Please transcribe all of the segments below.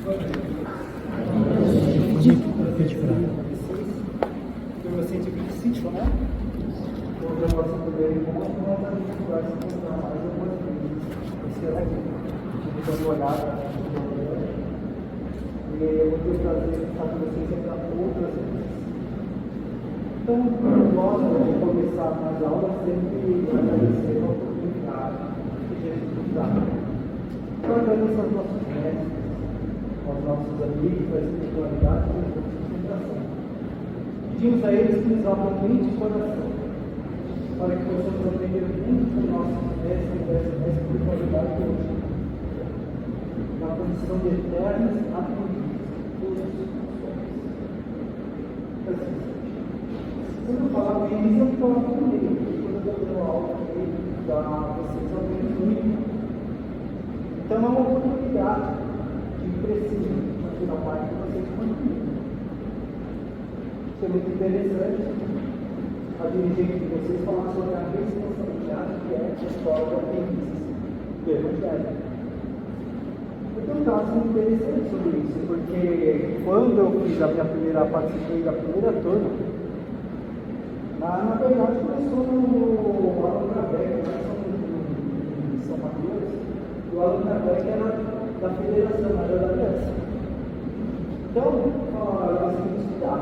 Você tipo de sítio, né? Onde eu posso poder encontrar uma dificuldade de encontrar mais algumas vezes. Esse aqui, eu estou dando uma olhada, e eu vou ter o prazer de estar com vocês para outras vezes. Então, eu gosto de começar nas aulas sempre agradecer a oportunidade que Jesus nos dá. Eu agradeço aos nossos mestres, aos nossos amigos, à espiritualidade e à concentração. Pedimos a eles que nos abram mente e coração, para que possamos aprender muito com nossos mestres dessa espiritualidade de hoje, na condição de eternos aprendiz todos os homens. Quando eu falar com eles, eu falo com eles, quando eu dou aula aqui, vocês aprendem muito. Então é uma oportunidade de crescer aqui na parte que vocês continuam. Isso é muito interessante. A dirigente de vocês falar sobre a responsabilidade que é a escola de aprendizes do Evangelho. Eu tenho um caso muito interessante sobre isso, porque quando eu fiz participei da primeira turma, na verdade começou no Allan Kardec, em São Mateus. O Allan Kardec era da Federação, era da Aliança. Então, eu consegui estudar.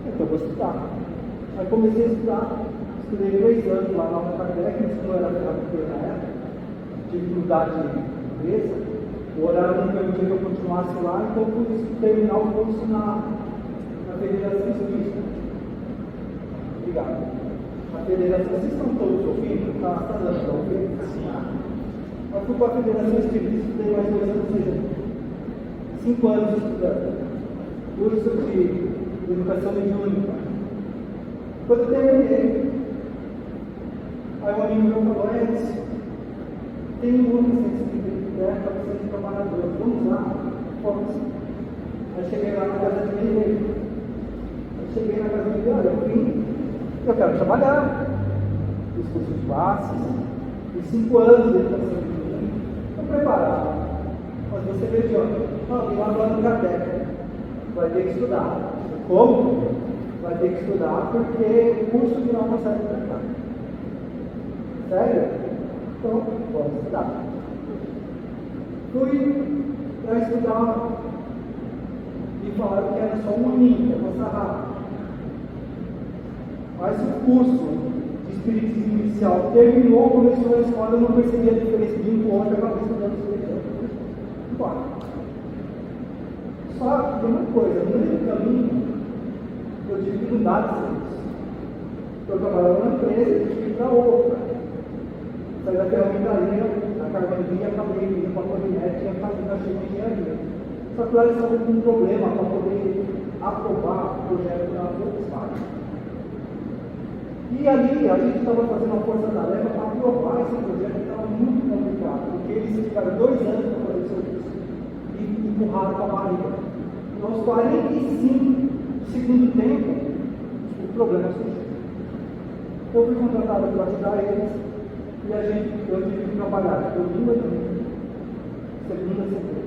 Então, eu vou estudar. Aí comecei a estudar, estudei 2 anos lá na Allan Kardec, mas como eu era ferramenteiro na época, tive dificuldade de cabeça, o horário não permitia que eu continuasse lá, então eu fui terminar o curso na Federação Espírita. Obrigado. A Federação, vocês estão todos ouvindo? Está dando para ouvir? Sim. Eu fui para a Federação Espírita, estudei mais 2 anos, ou seja, 5 anos estudando. Curso de Educação Mediúnica. Quando eu terminei, aí um amigo meu falou: tem um outro centro para vocês de trabalhadores, vamos lá? Fomos. Aí cheguei lá na casa de mim, olha, eu quero trabalhar. Os cursos básicos, os 5 anos de educação mediúnica, estou preparado. Mas você vê de onde? Não, vim lá no Kardec. Vai ter que estudar. Como? Vai ter que estudar porque o curso de não serve para cá. Sério? Então, vamos estudar. Fui para estudar e falaram que era só um aninho, eu vou sarrar. Mas o curso de espiritismo inicial terminou, começou a escola, eu não percebi a diferença de um para o outro, eu acabei estudando espiritismo. Embora. Só que tem uma coisa, no meio do caminho, eu tive que mudar de serviço. Eu trabalhava numa empresa e tive que ir para outra. Saí da ferramentaria, na carbonia, acabei indo para a Corinete e fazendo a cheia de engenharia. Só que lá eles estavam com um problema para poder aprovar o projeto da Volkswagen. E ali a gente estava fazendo uma força-tarefa para aprovar esse projeto, que estava muito complicado, porque eles ficaram 2 anos para fazer o serviço e empurraram com a barriga. Aos 45 do segundo tempo, o problema surgiu. Eu fui contratado para ajudar eles e eu tive que trabalhar domingo a domingo, segunda a segunda.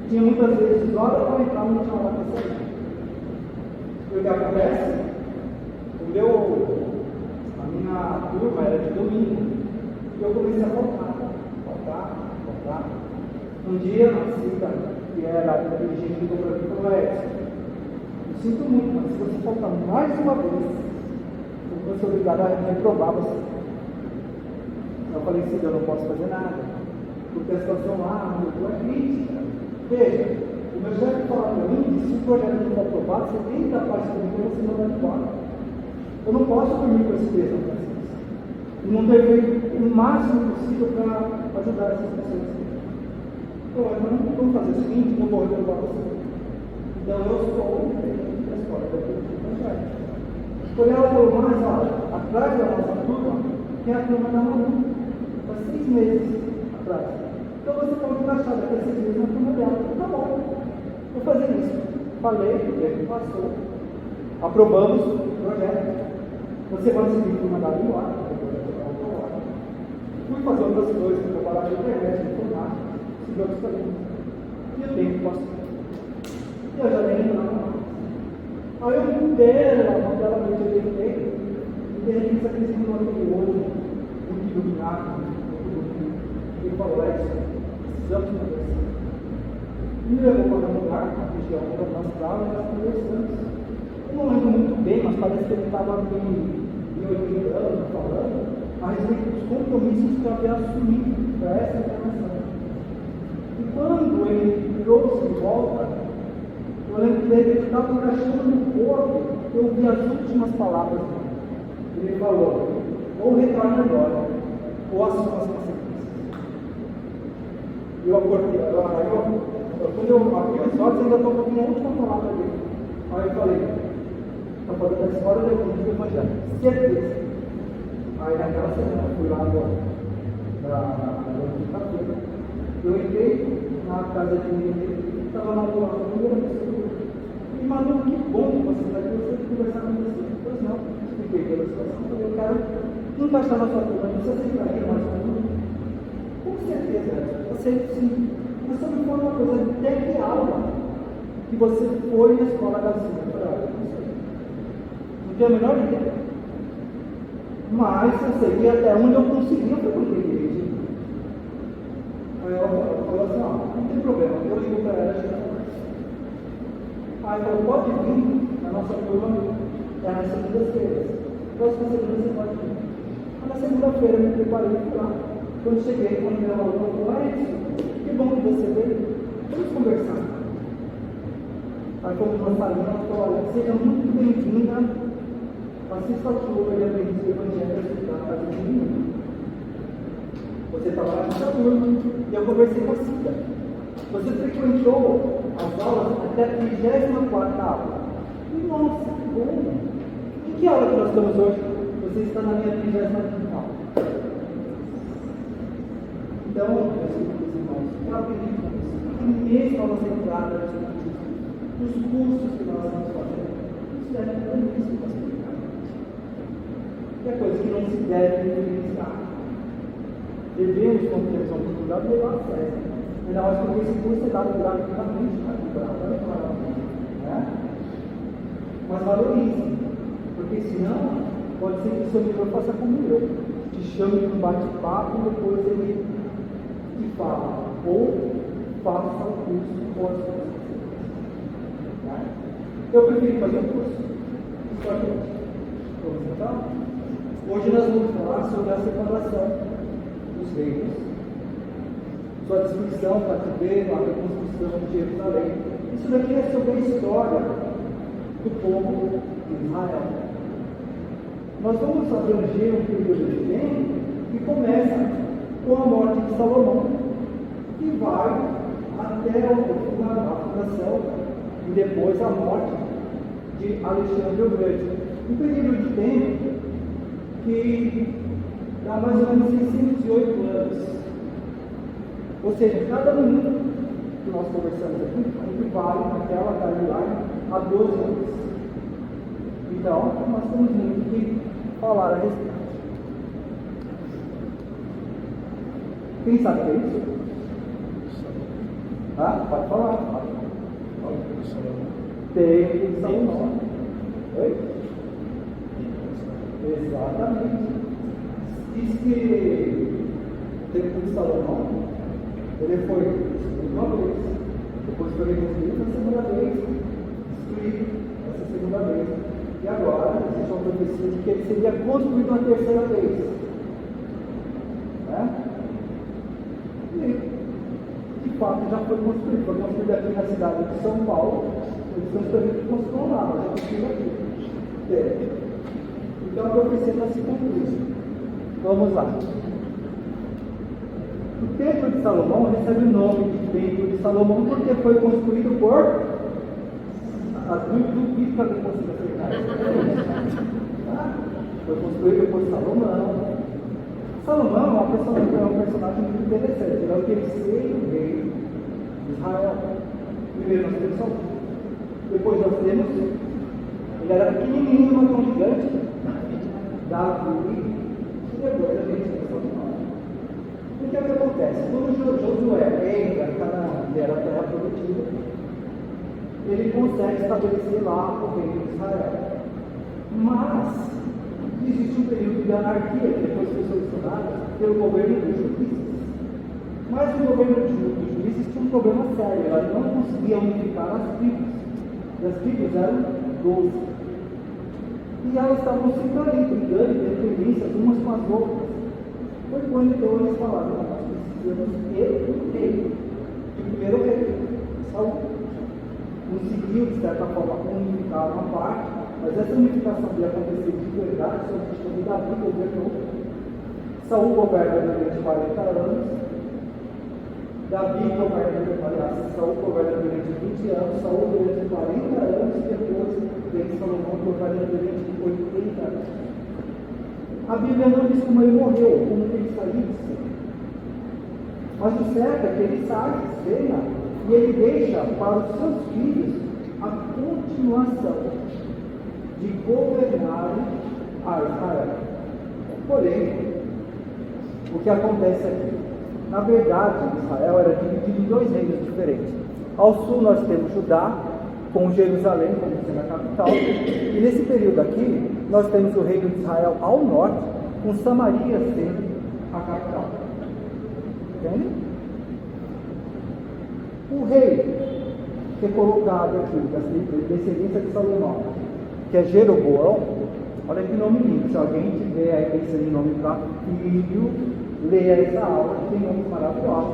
Tinha muitas vezes horas para entrar, não tinha hora para sair. O que acontece? A minha turma era de domingo e eu comecei a faltar. Um dia, na cita, que era a dirigente do cooperativa, falou: eu sinto muito, mas se você faltar mais uma vez, eu vou ser obrigado a reprovar você. Eu falei: sim, eu não posso fazer nada, porque a situação lá mudou, é crítica. Veja, o meu chefe falou para mim que se o projeto não for aprovado, você tem que dar parte comigo e você não vai embora. Eu não posso dormir com esse peso na consciência. E não ter feito o máximo possível para ajudar essas pessoas. Então, vamos fazer o seguinte: eu vou reprovar você. Então, eu sou o presidente da escola da Evangelho. Quando ela falou: mas olha, atrás da nossa turma, tem a turma da Manu, há 6 meses atrás. Então, você pode encaixar daqui a 6 meses na turma dela. Tá bom, vou fazer isso. Falei, o tempo passou, aprovamos o projeto. Você vai seguir turma da linguagem, fui fazer outras coisas, fui trabalhar na internet, informática, seguir outros caminhos. E o tempo pastor. E eu já nem lembrava. Aí eu mudei ela, belalmente eu deitei, e de repente aquele segundo aquele olho, muito iluminado, ele falou: precisamos conversar. Me levou para um lugar, na região onde nós estávamos, e nós conversamos. Eu não lembro muito bem, mas parece que ele estava me orientando, falando a respeito dos compromissos que eu havia assumido para essa encarnação. E quando ele me trouxe de volta, eu lembro que ele estava encaixando no corpo, eu ouvi as últimas palavras dele. Ele falou: ou retorne agora, ou assuma as consequências. Eu acordei, quando eu abri os olhos, ainda estou ouvindo a última palavra dele. Aí eu falei: estou falando da história do Evangelho, certeza. Aí naquela semana eu fui lá na quinta-feira. Eu entrei na casa de dele, estava na primeira pessoa. E Manu, que bom que você está aqui, você conversar com você. Pois não, expliquei pela situação, falei: eu quero encaixar na sua turma, você aceitaria mais uma? Com certeza, você sim. Mas só me fala uma coisa, até que aula que você foi na escola da Silva? Eu falei: olha, não sei. Não tenho a menor ideia. Mas eu sei que até onde eu conseguia foi com igreja. Aí ela falou assim: não tem problema, eu ligo para ela e ela conversa. Aí ela falou: pode vir na nossa turma, é nas segundas-feiras. Próxima segunda você pode vir. Na segunda-feira eu me preparei e fui lá. Quando cheguei, quando ela falou: que bom que você veio, vamos conversar. Aí fomos na salinha, ela falou: olha, seja muito bem-vinda. Assista a turma e aprende o Evangelho da casa de mim. Você estava lá nessa turma e eu conversei com a Cida. Você frequentou as aulas até a 34ª aula. E nossa, que bom! Em que aula que nós estamos hoje? Você está na minha 35ª aula. Então, meus irmãos, eu aprendi com isso. E mesmo a nossa entrada nos cursos que nós vamos fazer, isso é grandíssimo para explicar. E é coisa que não se deve negligenciar. Devemos, quando temos a oportunidade, levar a sério. Ainda mais porque esse curso é dado gratuitamente, né? Mas valorize, porque senão pode ser que o seu mentor faça como eu, te chame para um bate-papo e depois ele te fala, ou faça o curso com as coisas. Né? Eu prefiro fazer o curso. Vamos então? Hoje nós vamos falar sobre a separação dos reinos, sua destruição, cativeiro, a reconstrução de Jerusalém. Isso daqui é sobre a história do povo de Israel. Nós vamos abranger um período de tempo que começa com a morte de Salomão e vai até a fundação e depois a morte de Alexandre o Grande. Um período de tempo que dá mais ou menos 608 anos. Ou seja, cada minuto que nós conversamos aqui equivale naquela timeline a 12 anos. Então, nós temos muito que falar a respeito. Quem sabe o que é isso? Ah, pode falar. Tem Salomão. Oi? Exatamente. Diz que o tempo de Salomão, ele foi destruído uma vez, depois foi reconstruído na segunda vez, destruído essa segunda vez, e agora existe uma profecia de que ele seria construído uma terceira vez. Né? E de fato já foi construído aqui na cidade de São Paulo, eles estão esperando que construam lá, mas já construíram aqui. Então a profecia está se cumprindo. Vamos lá. O Templo de Salomão recebe o nome de Templo de Salomão porque foi construído por. Duvido que alguém consiga acertar. Foi construído por Salomão. Salomão é um personagem muito interessante. Ele é o terceiro rei de Israel. Primeiro nós temos Salomão. Depois nós temos. Ele era pequenininho, mas não gigante. Davi, e depois a gente tem Salomão. O que é que acontece? Quando Josué entra em Canaã, que era a terra prometida, ele consegue estabelecer lá o reino de Israel. Mas existe um período de anarquia, que depois foi solucionado pelo governo dos juízes. Mas o governo dos juízes tinha um problema sério, ela não conseguia unificar as tribos. E as tribos eram 12. E elas estavam sempre ali, brigando, tendo tendências umas com as outras. Foi quando então eles falaram: nós precisamos ter um rei. O primeiro rei, Saul. Conseguiu, de certa forma, unificar uma parte, mas essa unificação ia acontecer de verdade só quando Davi governou. Saul governa durante 40 anos, Davi governa durante, Saul governa durante 20 anos, Saul durante 40 anos, e depois vem Salomão governa durante 80 anos. A Bíblia não diz como ele morreu, como ele saiu de cena. Mas o certo é que ele sai de cena e ele deixa para os seus filhos a continuação de governar a Israel. Porém, o que acontece aqui? Na verdade, Israel era dividido em dois reinos diferentes. Ao sul nós temos Judá, com Jerusalém como sendo a capital, e nesse período aqui nós temos o reino de Israel ao norte, com Samaria sendo a capital. Entende? O rei que é colocado aqui, da descendência de Salomão, que é Jeroboão, olha que nome lindo. Se alguém tiver aí pensando em nome para filho, leia essa aula, que tem nomes maravilhosos,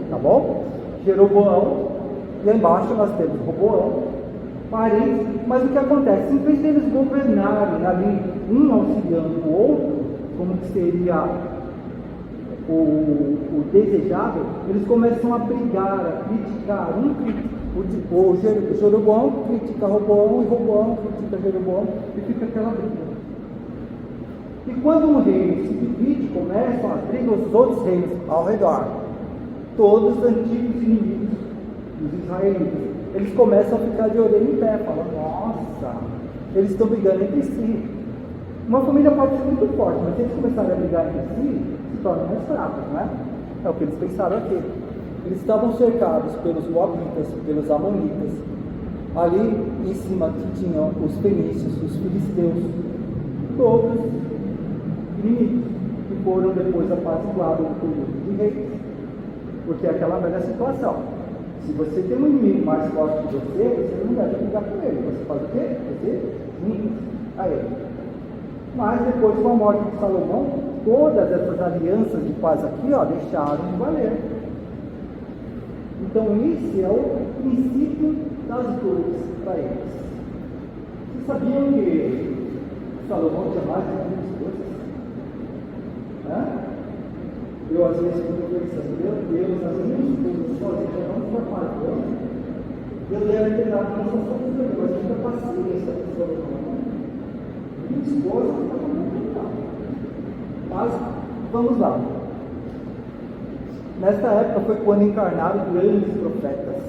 tá bom? Jeroboão, e lá embaixo nós temos Roboão, parentes, mas o que acontece? Em vez deles governarem ali, um auxiliando o outro, como que seria o desejável, eles começam a brigar, a criticar, o Jeroboão critica Roboão, e Roboão critica Jeroboão, e fica aquela briga. E quando um reino se divide, começam as brigas os outros reinos ao redor, todos os antigos inimigos dos israelitas, eles começam a ficar de orelha em pé, falando: nossa, eles estão brigando entre si. Uma família pode ser muito forte, mas se eles começarem a brigar entre si, se tornam mais fracos, não é? É o que eles pensaram aqui. Eles estavam cercados pelos Moabitas, pelos Amonitas. Ali em cima tinham os fenícios, os filisteus, todos inimigos, que foram depois apaziguados por grupo de reis. Porque é aquela velha situação: se você tem um inimigo mais forte que você não deve brigar com ele. Você faz o quê? Você junta a ele. Mas depois, com a morte de Salomão, todas essas alianças de paz aqui, deixaram de valer. Então esse é o princípio das dores para eles. Vocês sabiam que Salomão tinha mais de 100 esposas? Eu às vezes fico pensando: meu Deus, as minhas esposas sozinhas já não estão pagando. Eu devo ter dado uma sensação de Deus, muita paciência com Salomão. Minha esposa não está muito legal. Mas vamos lá. Nesta época foi quando encarnaram grandes profetas,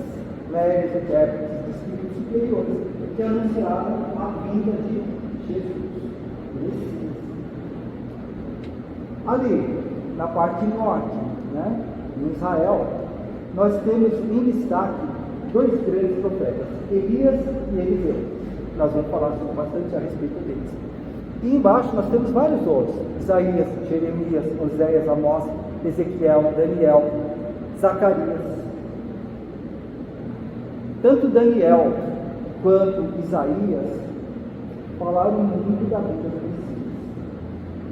médios, intérpretes, espíritos superiores, que anunciaram a vinda de Jesus. Ali, na parte norte, em Israel, nós temos em destaque dois grandes profetas, Elias e Eliseu. Nós vamos falar bastante a respeito deles. E embaixo nós temos vários outros: Isaías, Jeremias, Oséias, Amós, Ezequiel, Daniel, Zacarias. Tanto Daniel quanto Isaías falaram muito da vida do Messias.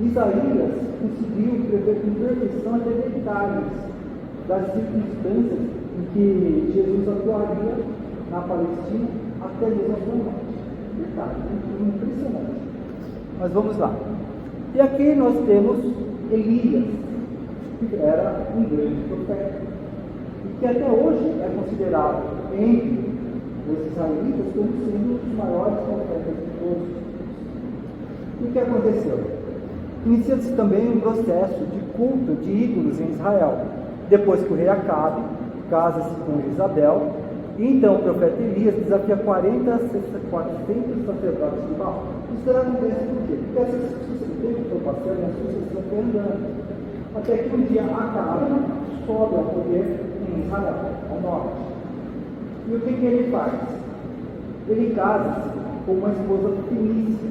Isaías conseguiu prever com perfeição até detalhes das circunstâncias em que Jesus atuaria na Palestina até mesmo a sua morte. Detalhe, impressionante. Mas vamos lá. E aqui nós temos Elias, que era um grande profeta, e que até hoje é considerado entre os israelitas como sendo um dos maiores profetas de todos. E o que aconteceu? Inicia-se também um processo de culto de ídolos em Israel, depois que o rei Acabe casa-se com Isabel, e então o profeta Elias desafia 400 sacerdotes de Baal. Isso acontece por quê? Porque essa sucessão foi passando e a sucessão foi andando, até que um dia Acabe sobe ao poder em Israel, ao norte. E o que ele faz? ele casa-se com uma esposa finícia,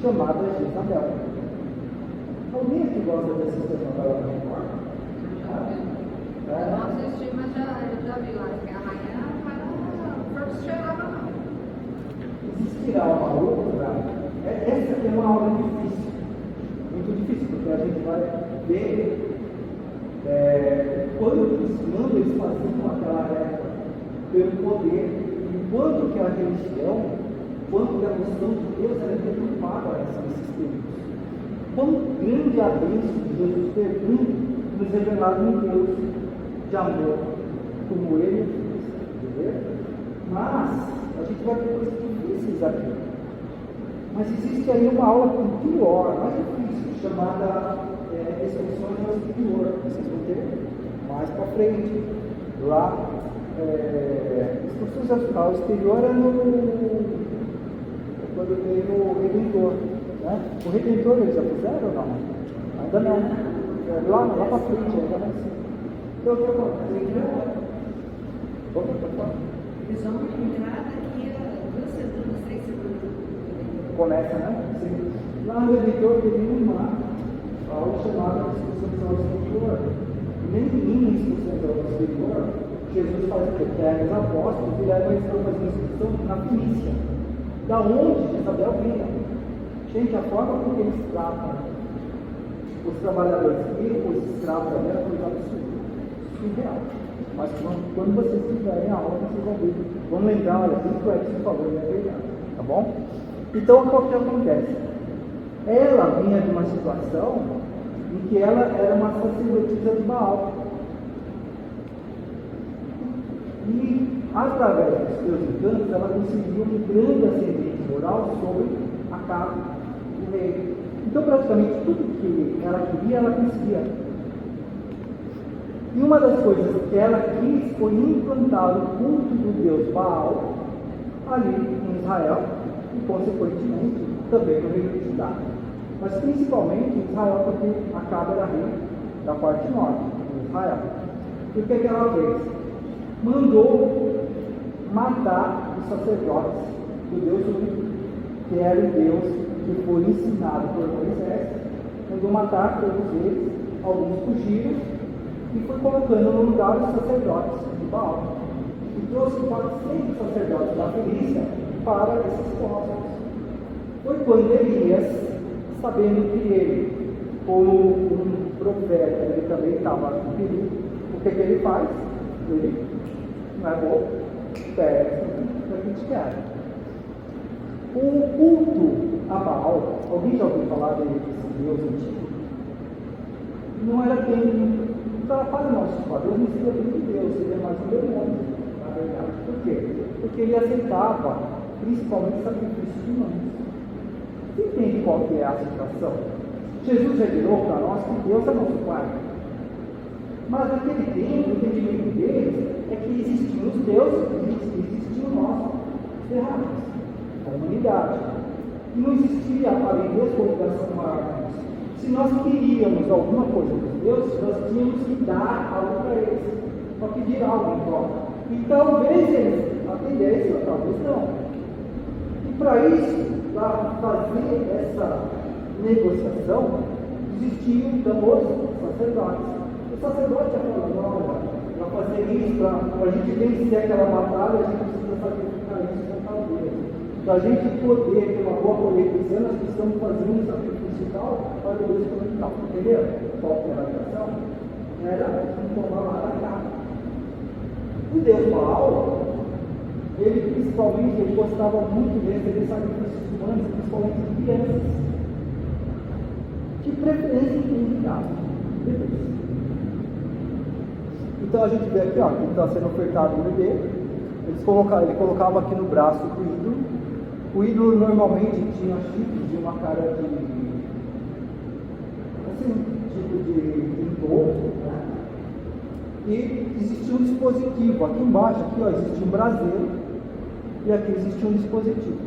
chamada Jezabel. Alguém aqui gosta dessa novela da Record? Eu não assisti, mas já vi lá que a rainha não cheirava não. Existirá uma outra? Essa é uma aula difícil, muito difícil, porque a gente vai ver quantos mandos eles faziam naquela época pelo poder, e quanto que a religião, quanto que a noção de Deus era deturpada nesses tempos. Quão grande a bênção de Jesus ter vindo nos revelar um Deus de amor, como Ele fez, entendeu? Mas a gente vai ter coisas difíceis aqui. Mas existe aí uma aula pior, mais difícil, chamada Expressões ao Exterior. Vocês vão ter mais para frente. Lá, Expressões ao Exterior é quando veio o Redentor. Né? O Redentor eles já fizeram ou não? Ainda não. Lá para frente, ainda não sei. Então, o que acontece? Vamos para fora. Eles vão entrar daqui a 2 semanas, 3 semanas. Começa, né? Sim. Lá no Redentor teve uma aula chamada Expressões ao Exterior. Nenhuma Expressões ao Exterior, Jesus faz o que? Que os apóstolos vieram eles estão fazendo expressão na Fenícia. Da onde Isabel vinha. Gente, a forma como eles tratam os trabalhadores e os escravos também era coisa absurda. Surreal. Mas quando vocês tiverem a aula, vocês vão ver. Vamos lembrar, olha, tudo que o Edson falou, é verdade. Tá bom? Então, o que acontece? Ela vinha de uma situação em que ela era uma sacerdotisa de Baal. E, através dos seus encantos, ela conseguiu um grande ascendente moral sobre a casa do rei. Então, praticamente, tudo que ela queria, ela conseguia. E uma das coisas que ela quis foi implantar o culto do deus Baal ali em Israel e, consequentemente, também no reino de Judá. Mas principalmente em Israel, porque Acabe era rei da parte norte de Israel. E o que ela fez? Mandou matar os sacerdotes do Deus único, que era o Deus que foi ensinado por Moisés. Mandou matar todos eles, alguns fugiram, e foi colocando no lugar os sacerdotes de Baal. E trouxe 400 sacerdotes da Fenícia para esses povos. Foi quando Elias, sabendo que ele, como um profeta, ele também estava no perigo, o que ele faz? Ele não é bom, pega para criticar. O culto a Baal, alguém já ouviu falar desse Deus antigo? Não era bem, para nossos padrões, não seria bem de Deus, seria mais um demônio, na verdade. Por quê? Porque ele aceitava, principalmente, sacrifícios humanos. Você entende qual que é a situação? Jesus revelou para nós que Deus é nosso Pai. Mas naquele tempo, o entendimento deles é que existiam os deuses e existiam nós, os terráqueos, a humanidade. E não existia além Deus coligação maior. Se nós queríamos alguma coisa dos deuses, nós tínhamos que dar algo para eles, para pedir algo em troca. E talvez eles atendessem, ou talvez não. E para isso, para fazer essa negociação, existiam então os sacerdotes. O sacerdote já falou, olha, para fazer isso, para a gente vencer aquela batalha, a gente precisa sacrificar isso com tal Deus. Para a gente poder ter uma boa colheita esse ano, nós precisamos fazer um sacrifício tal para o Deus comunicar. Entendeu? Qual que era a ligação? Era tomar lá na casa. O Deus Baal, ele principalmente, ele gostava muito de receber sacrifícios humanos, principalmente de crianças. De preferência em casa. Então a gente vê aqui, ó, que está sendo ofertado um bebê. Ele colocava aqui no braço do ídolo. O ídolo normalmente tinha chifres de uma cara de, assim, tipo de touro, né? E existia um dispositivo. Aqui embaixo, aqui, ó, existia um braseiro e aqui existia um dispositivo.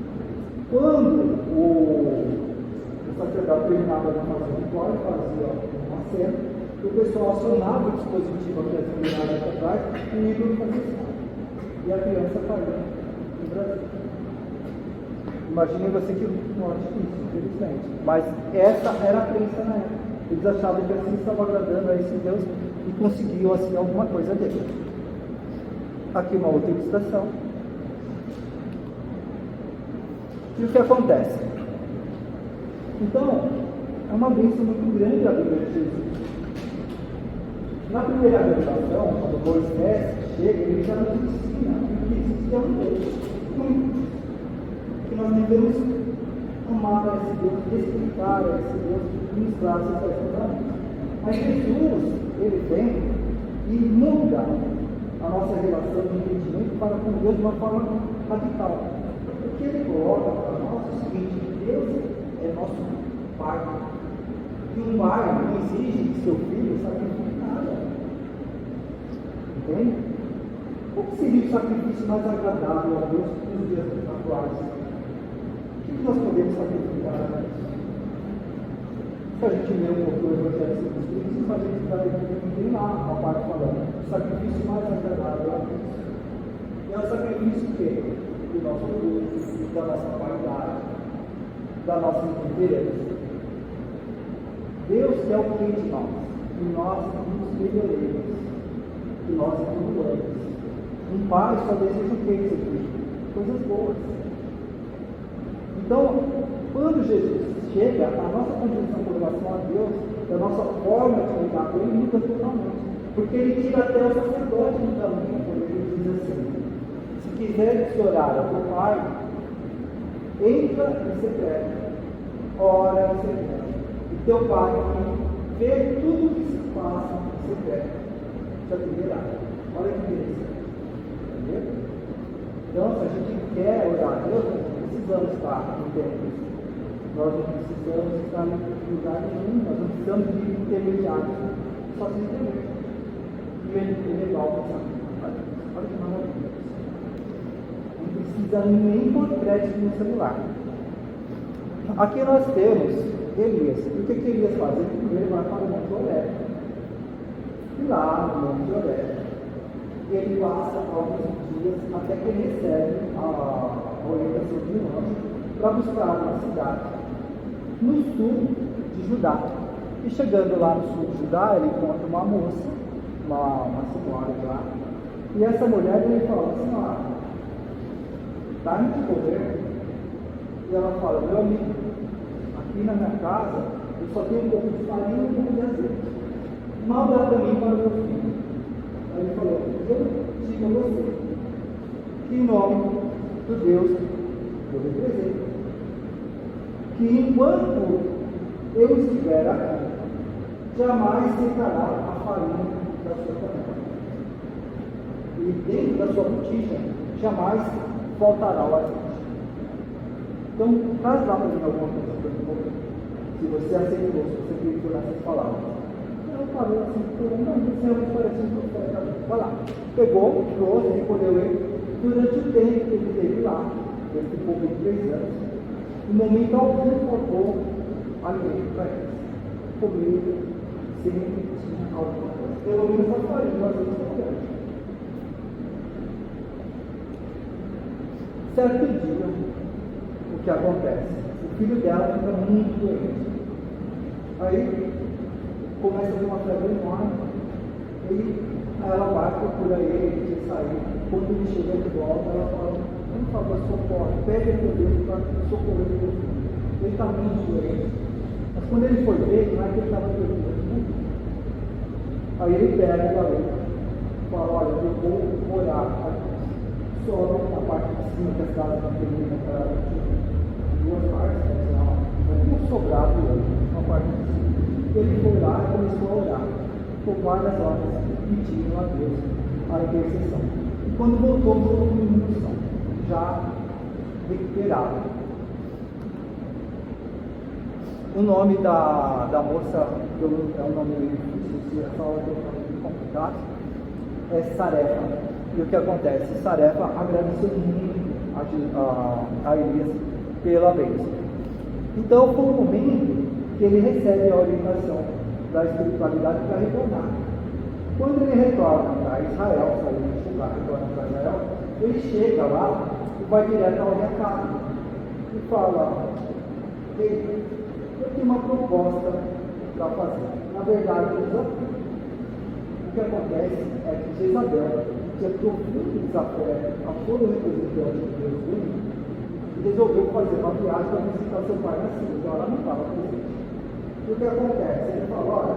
Quando o sacerdote terminava de fazer o ritual, ele fazia uma cena, e o pessoal acionava o dispositivo aqui, as viradas para trás, e o ídolo fazia assim. E a criança caiu no braseiro. Imagine você que não é difícil, infelizmente. Mas essa era a crença na época. Eles achavam que assim estava agradando a esse Deus e conseguiam assim alguma coisa dele. Aqui uma outra ilustração. E o que acontece? Então, é uma bênção muito grande a Bíblia de Jesus. Na primeira revelação, quando Moisés chega, ele já nos ensina que existe um Deus. Que nós devemos amar a esse Deus, respeitar a esse Deus e ministrar as suas fundamentos. Mas Jesus, ele vem e muda a nossa relação de entendimento para com Deus de uma forma radical. Porque ele coloca para nós o seguinte: Deus é nosso Pai. E um pai não exige que seu filho sacrifique nada. Entende? Qual seria o sacrifício mais agradável a Deus nos dias atuais? O que nós podemos sacrificar a Deus? Se a gente lê um pouco do Evangelho segundo os Espíritos, a gente vai entender lá uma parte falando o sacrifício mais agradável a Deus. E é o sacrifício que? Do nosso orgulho, da nossa vaidade, da nossa indiferença. Deus quer o que de nós? Que nós nos melhoremos, que nós evoluamos. Um pai só deseja o que de seu filho? Coisas boas. Então, quando Jesus chega, a nossa condição com relação a Deus, a nossa forma de lidar com ele muda totalmente. Porque ele tira até o sacerdote no caminho, quando ele diz assim: se quiseres orar ao teu Pai, entra em secreto, ora em secreto. E teu Pai vê tudo o que se passa em secreto. Já te verá. Olha que interessante. Entendeu? Então, se a gente quer orar a Deus, nós não precisamos estar no templo. Nós não precisamos estar em lugar nenhum. Nós não precisamos de intermediários. Só simplesmente. E ele legal pensar. Olha que maravilha. Não precisa nem pôr crédito no celular. Aqui nós temos Elias. E o que Elias faz? Ele primeiro vai para o Monte Horebe. E lá no Monte Horebe, ele passa alguns dias até que ele recebe a orientação de um anjo para buscar uma cidade no sul de Judá. E chegando lá no sul de Judá, ele encontra uma moça, uma senhora lá. E essa mulher, ele fala assim: ah, está indo de correr. E ela fala: meu amigo, aqui na minha casa eu só tenho um pouco de farinha e um pouco de azeite. Mal dá para mim para o meu filho. Aí ele falou: eu sigo você. Que em nome do Deus eu represento, que enquanto eu estiver aqui, jamais secará a farinha da sua panela. E dentro da sua botija jamais faltará o azeite. Então, traz lá para mim alguma coisa para mim. Se você aceitou, se você acreditou nessas palavras. Eu falei assim: não, isso é muito parecido com o que vai lá. Pegou, trouxe, recolheu ele. Durante o tempo que ele esteve lá, ele ficou 23 anos, no momento algum faltou alimento para eles. Comida, sempre tinha alguma coisa. Pelo menos a farinha, mas eles não querem. Certo dia, o que acontece? O filho dela fica muito doente. Aí começa a ter uma febre enorme. E ela vai, procura ele, ele sair. Quando ele chega de volta, ela fala: por favor, socorre, pede para Deus para socorrer o teu filho. Ele está muito doente. Mas quando ele foi ver, não é que ele estava doente. Aí ele pega ela e fala: olha, eu vou orar a Deus. Sobe na parte de cima que as casas não terminam para duas partes, um sobrado e outro, uma parte de cima. Ele foi lá e começou a orar por várias horas, pedindo a Deus a intercessão. E quando voltou com munição, já recuperado. O nome da moça, que é um nome difícil, essa hora eu falei complicado, é Sarefa. E o que acontece? Sarefa agradeceu muito a Elias pela bênção. Então foi o momento que ele recebe a orientação da espiritualidade para retornar. Quando ele retorna para Israel, saiu de Judá, retorna para Israel, ele chega lá e vai direto ao recado. e fala: ei, eu tenho uma proposta para fazer. Na verdade, um desafio. O que acontece é que Jezabel tinha profundo desafeto a todo representante de Deus único e resolveu fazer uma viagem para visitar seu pai na Síria, então ela não estava presente. E o que acontece? Ele falou: olha,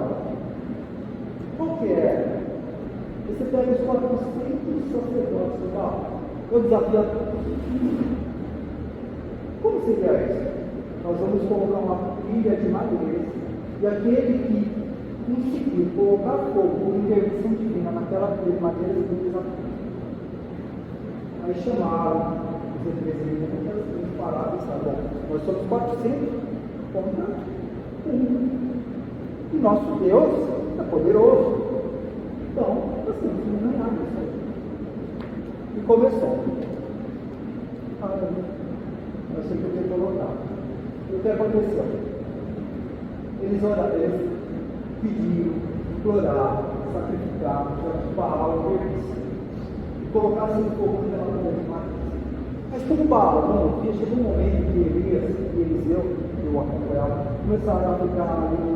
qual que é? Você pega os 400 sacerdotes do Baal. Eu desafio a todos. Como seria isso? Nós vamos colocar uma pilha de madeiras e aquele que conseguir colocar fogo por intervenção divina naquela pilha de madeiras do desafio. Aí chamaram os representantes, eles pararam e disseram: nós somos 400 contra 1. E nosso Deus é poderoso. Então, nós temos que ganhar isso aí. E começou. Eu sei que eu tenho que colocar. E o que aconteceu? Eles oraram, eles pediram, imploraram, sacrificaram, Baal, e colocassem fogo naquela mulher de Maria. Mas como Baal não ouvia, chegou um momento que Elias e Eliseu, e o Rafael, começaram a ficar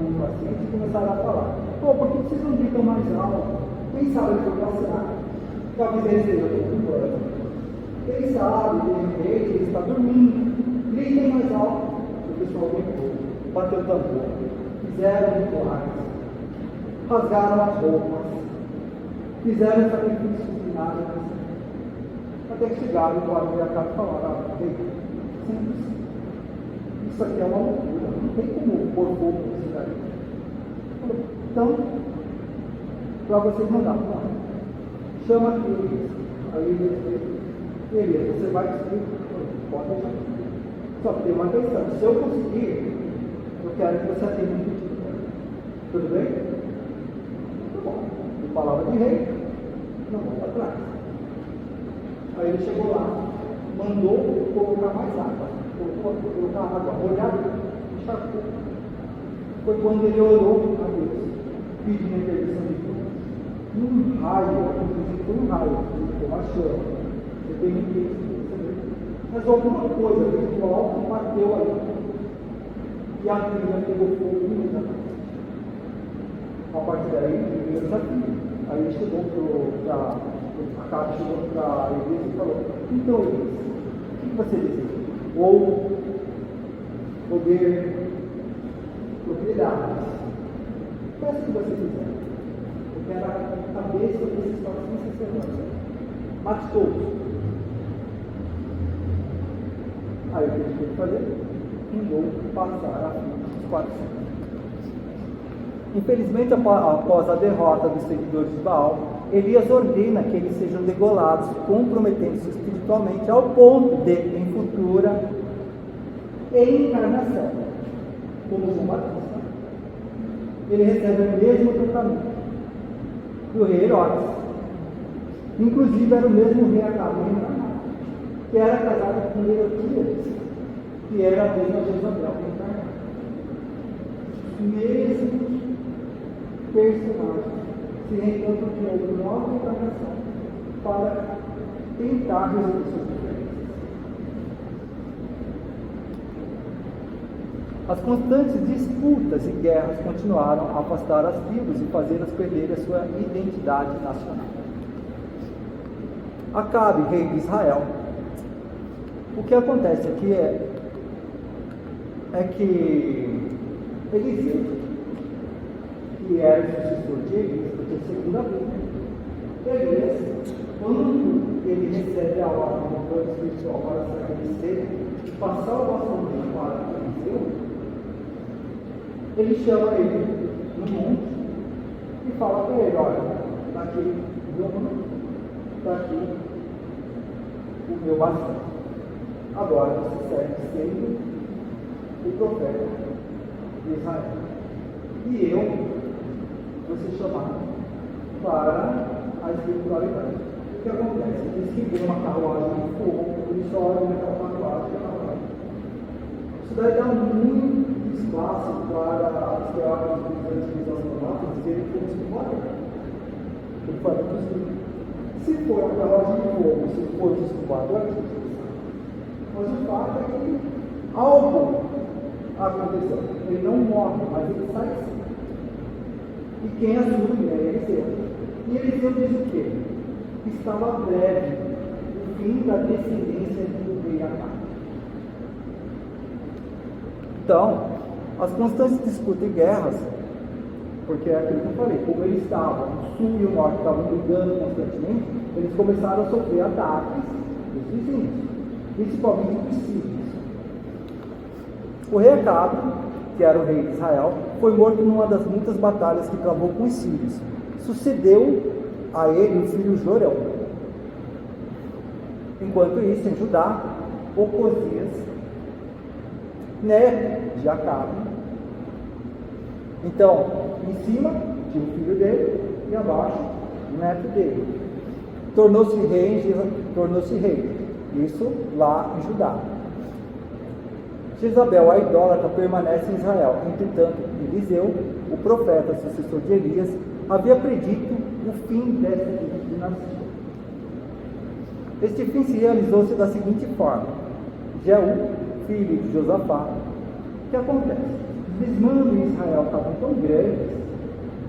impacientes e começaram a falar: pô, por que vocês não gritam mais alto? Quem sabe ele foi passear? Talvez ele esteja dormindo. Quem sabe, de repente, ele está dormindo. Gritem mais alto. O pessoal gritou, bateu tambor, fizeram rituais, rasgaram as roupas, fizeram sacrifícios de nada, até que chegaram e o e a falaram: simples, isso aqui é uma loucura, não tem como pôr fogo nisso daí. Então, para vocês mandarem, chama eles. Aí ele, você vai destruir, pode deixar. Só que tem uma questão: se eu conseguir, eu quero que você atenda um pedido. Tudo bem? Tá bom. De palavra de rei, não volta atrás. Aí ele chegou lá, mandou colocar mais água, colocar água molhada, encharcou. Foi quando ele orou a Deus, pedindo a intervenção de Deus. Um raio, inclusive foi um raio, uma chama. Você tem que mas alguma coisa virtual bateu ali. E a filha pegou fogo imediatamente. A partir daí, ele veio o desafio. Aí ele chegou para a casa, chegou para a igreja e falou: então, Elias, o que você deseja? Ou poder, propriedades. Peça o que você quiser. Eu quero a cabeça desses 400 sacerdotes. Mate todos. Aí o que ele teve que fazer? Mandou passar a fim dos 400. Infelizmente, após a derrota dos seguidores de Baal, Elias ordena que eles sejam degolados, comprometendo-se espiritualmente ao ponto de, em futura encarnação, como João Batista, ele recebe o mesmo tratamento do rei Herodes. Inclusive, era o mesmo rei Acabe, que era casado com Herodíades, que era a mesma Jezabel encarnada. Mesmos personagens se reencontram de novo, nova encarnação, para tentar resolver suas diferenças. As constantes disputas e guerras continuaram a afastar as tribos e fazê-las perder a sua identidade nacional. Acabe, rei de Israel. O que acontece aqui é que Eliseu, que era o sucessor de Elias, porque a segunda vez, Elias, quando ele recebe a ordem do plano espiritual para estabelecer e passar o bastão para Eliseu, ele chama ele no monte e fala para ele: olha, está aqui o meu nome, está aqui o meu bastão. Agora você serve sendo o profeta de Israel. E eu vou ser chamado para a espiritualidade. O que acontece? Diz que vê uma carruagem de fogo, ele só olha naquela carruagem. Isso daí dá muito espaço para os teóricos dos antigos astronautas dizerem que fosse um poder. Ele fala que se for uma carruagem de fogo, se for desculpador, mas o fato é que algo aconteceu. Ele não morre, mas ele sai sim. E quem assume é Eliseu. E Eliseu diz o quê? Que estava breve o fim da descendência do rei Acabe. Então, as constantes disputas e guerras, porque é aquilo que eu falei, como eles estavam, o sul e o norte estavam brigando constantemente, eles começaram a sofrer ataques dos vizinhos, principalmente dos sírios. O rei Acabe, que era o rei de Israel, foi morto numa das muitas batalhas que travou com os sírios. Sucedeu a ele o filho Jorão. Enquanto isso, em Judá, Ocosias, neto de Acabe. Então, em cima tinha o filho dele e abaixo o neto dele. Tornou-se rei. Isso lá em Judá. Jezabel, a idólatra, permanece em Israel. Entretanto, Eliseu, o profeta, sucessor de Elias, havia predito o fim dessa dinastia. Este fim se realizou-se da seguinte forma: Jeú, filho de Josafá, o que acontece? Os desmandos em Israel estavam tão grandes,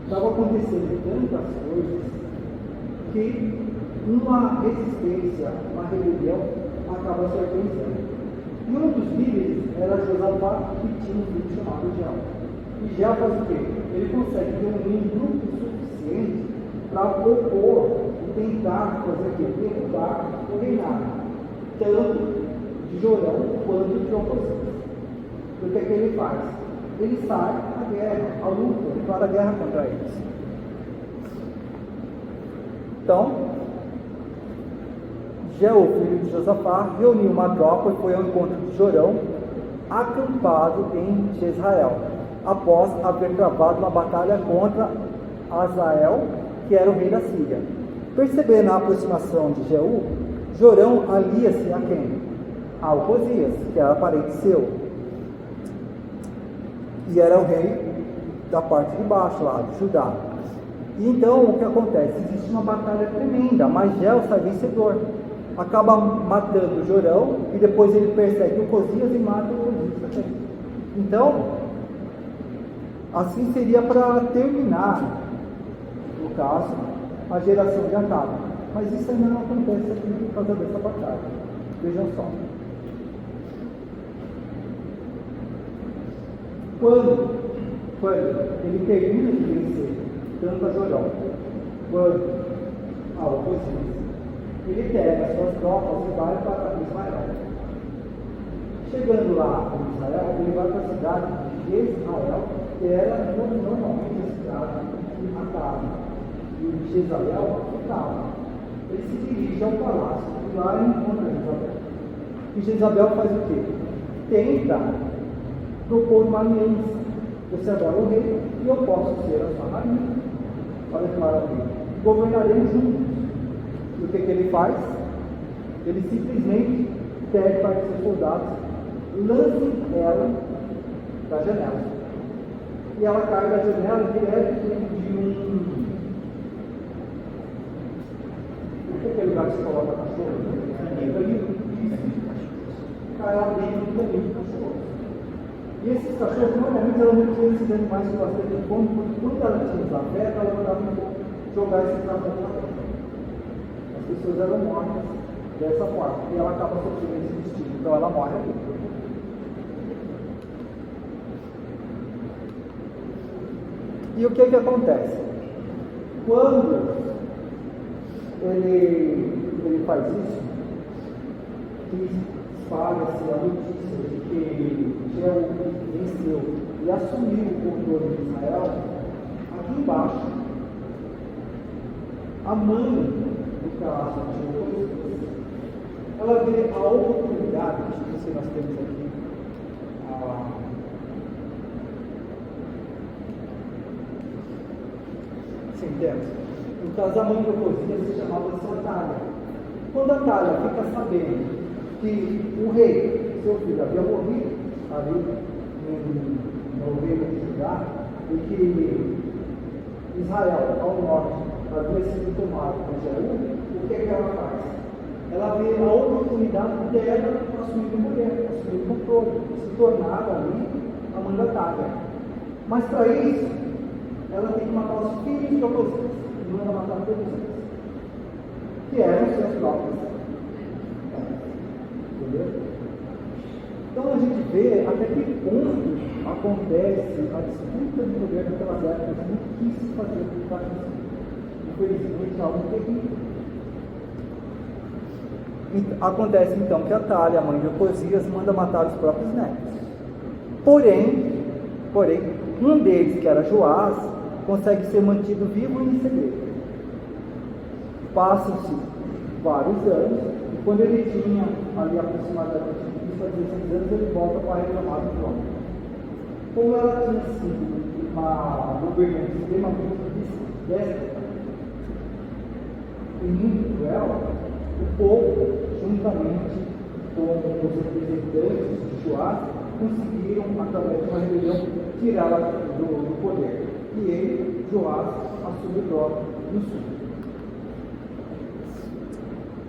estavam acontecendo tantas coisas, que uma resistência, uma rebelião, acaba se organizando. E um dos líderes era Josafá, que tinha um filho chamado Jeú. E Jeú faz o quê? Ele consegue reunir um grupo suficiente para propor e tentar fazer o quê? Derrubar o reinado, tanto de Jorão quanto de Ocosias. O que é que ele faz? Ele sai à guerra, à luta, declara guerra contra eles. Então, Jeú, filho de Josafá, reuniu uma tropa e foi ao encontro de Jorão, acampado em Jezreel, após haver travado uma batalha contra Azael, que era o rei da Síria. Percebendo a aproximação de Jeú, Jorão alia-se a quem? A Ocosias, que era parente seu, e era o rei da parte de baixo lá, de Judá. E então o que acontece? Existe uma batalha tremenda, mas Jeú sai vencedor. Acaba matando Jorão e depois ele persegue Ocosias e mata Ocosias também. Então, assim seria para terminar, no caso, a geração de Acabe. Mas isso ainda não acontece aqui por causa dessa batalha. Vejam só. Quando ele termina de vencer tanto a Jorão quanto a Ocosias, ele pega as suas tropas e vai para Israel. Chegando lá em Israel, ele vai para a cidade de Israel, que era normalmente a cidade de Acabe. E de Jezabel ficava. Ele se dirige ao palácio e lá ele encontra Jezabel. E Jezabel faz o quê? Tenta propor uma aliança. Você agora é o rei e eu posso ser a sua rainha. Olha que maravilha. Governaremos juntos. E o que ele faz? Ele simplesmente pede para que seus soldados lancem ela da janela. E ela cai da janela direto de um... O que é aquele lugar que você coloca cachorro? Cai lá dentro do caminho do cachorro. E esses cachorros normalmente eram muito esses animais com bastante fome, porque quando ela tinha desafeto, ela mandava jogar esses cachorros na terra. As pessoas eram mortas dessa forma, e ela acaba sofrendo esse destino, então ela morre aqui. E o que acontece? Quando ele faz isso, que espalha-se a notícia de que Jeú venceu e assumiu o controle de Israel, aqui embaixo, a mãe do caso de Ocosias, ela vê a oportunidade, não sei se nós temos aqui, no caso, a mãe de Ocosias se chamava Atália. Quando Atália fica sabendo que o rei, seu filho, havia morrido ali no reino de Judá, e que Israel, ao norte, havia sido tomado por Jeú, o que ela faz? ela vê a oportunidade dela assumir o poder, assumir o controle, se tornar ali a mandatária. Mas para isso, ela tem que matar os filhos de opositores, e manda matar todos eles, que eram seus próprios. Entendeu? Então a gente vê até que ponto acontece a disputa de poder naquelas épocas, não quis fazer o que está acontecendo. Infelizmente, algo terrível. Acontece então que Atália, a mãe de Ocosias, manda matar os próprios netos. Porém, um deles, que era Joás, consegue ser mantido vivo e em segredo. Passam-se vários anos, e quando ele tinha ali aproximadamente 16 anos, ele volta para reclamar do trono. Como ela tinha sido uma governante extremamente déspota e muito cruel, o povo, juntamente com os representantes de Joás, conseguiram, através de uma rebelião, tirá-la do poder. E ele, Joás, assume o trono no sul.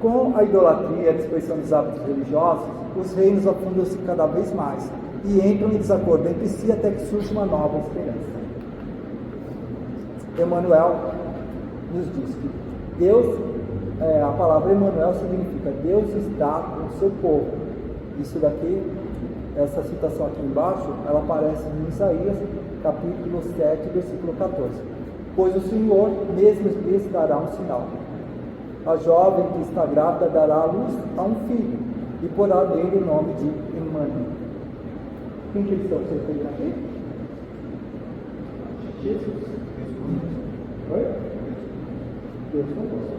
Com a idolatria e a dispersão dos hábitos religiosos, os reinos afundam-se cada vez mais e entram em desacordo entre si até que surge uma nova esperança. Emmanuel nos diz que Deus, a palavra Emmanuel significa Deus está com o seu povo. Isso daqui, essa citação aqui embaixo, ela aparece em Isaías, capítulo 7, versículo 14. Pois o Senhor mesmo lhes dará um sinal. A jovem que está grávida dará à luz a um filho e porá nele o nome de Emmanuel. Quem que eles estão sendo aqui? Jesus. Oi? Deus conosco.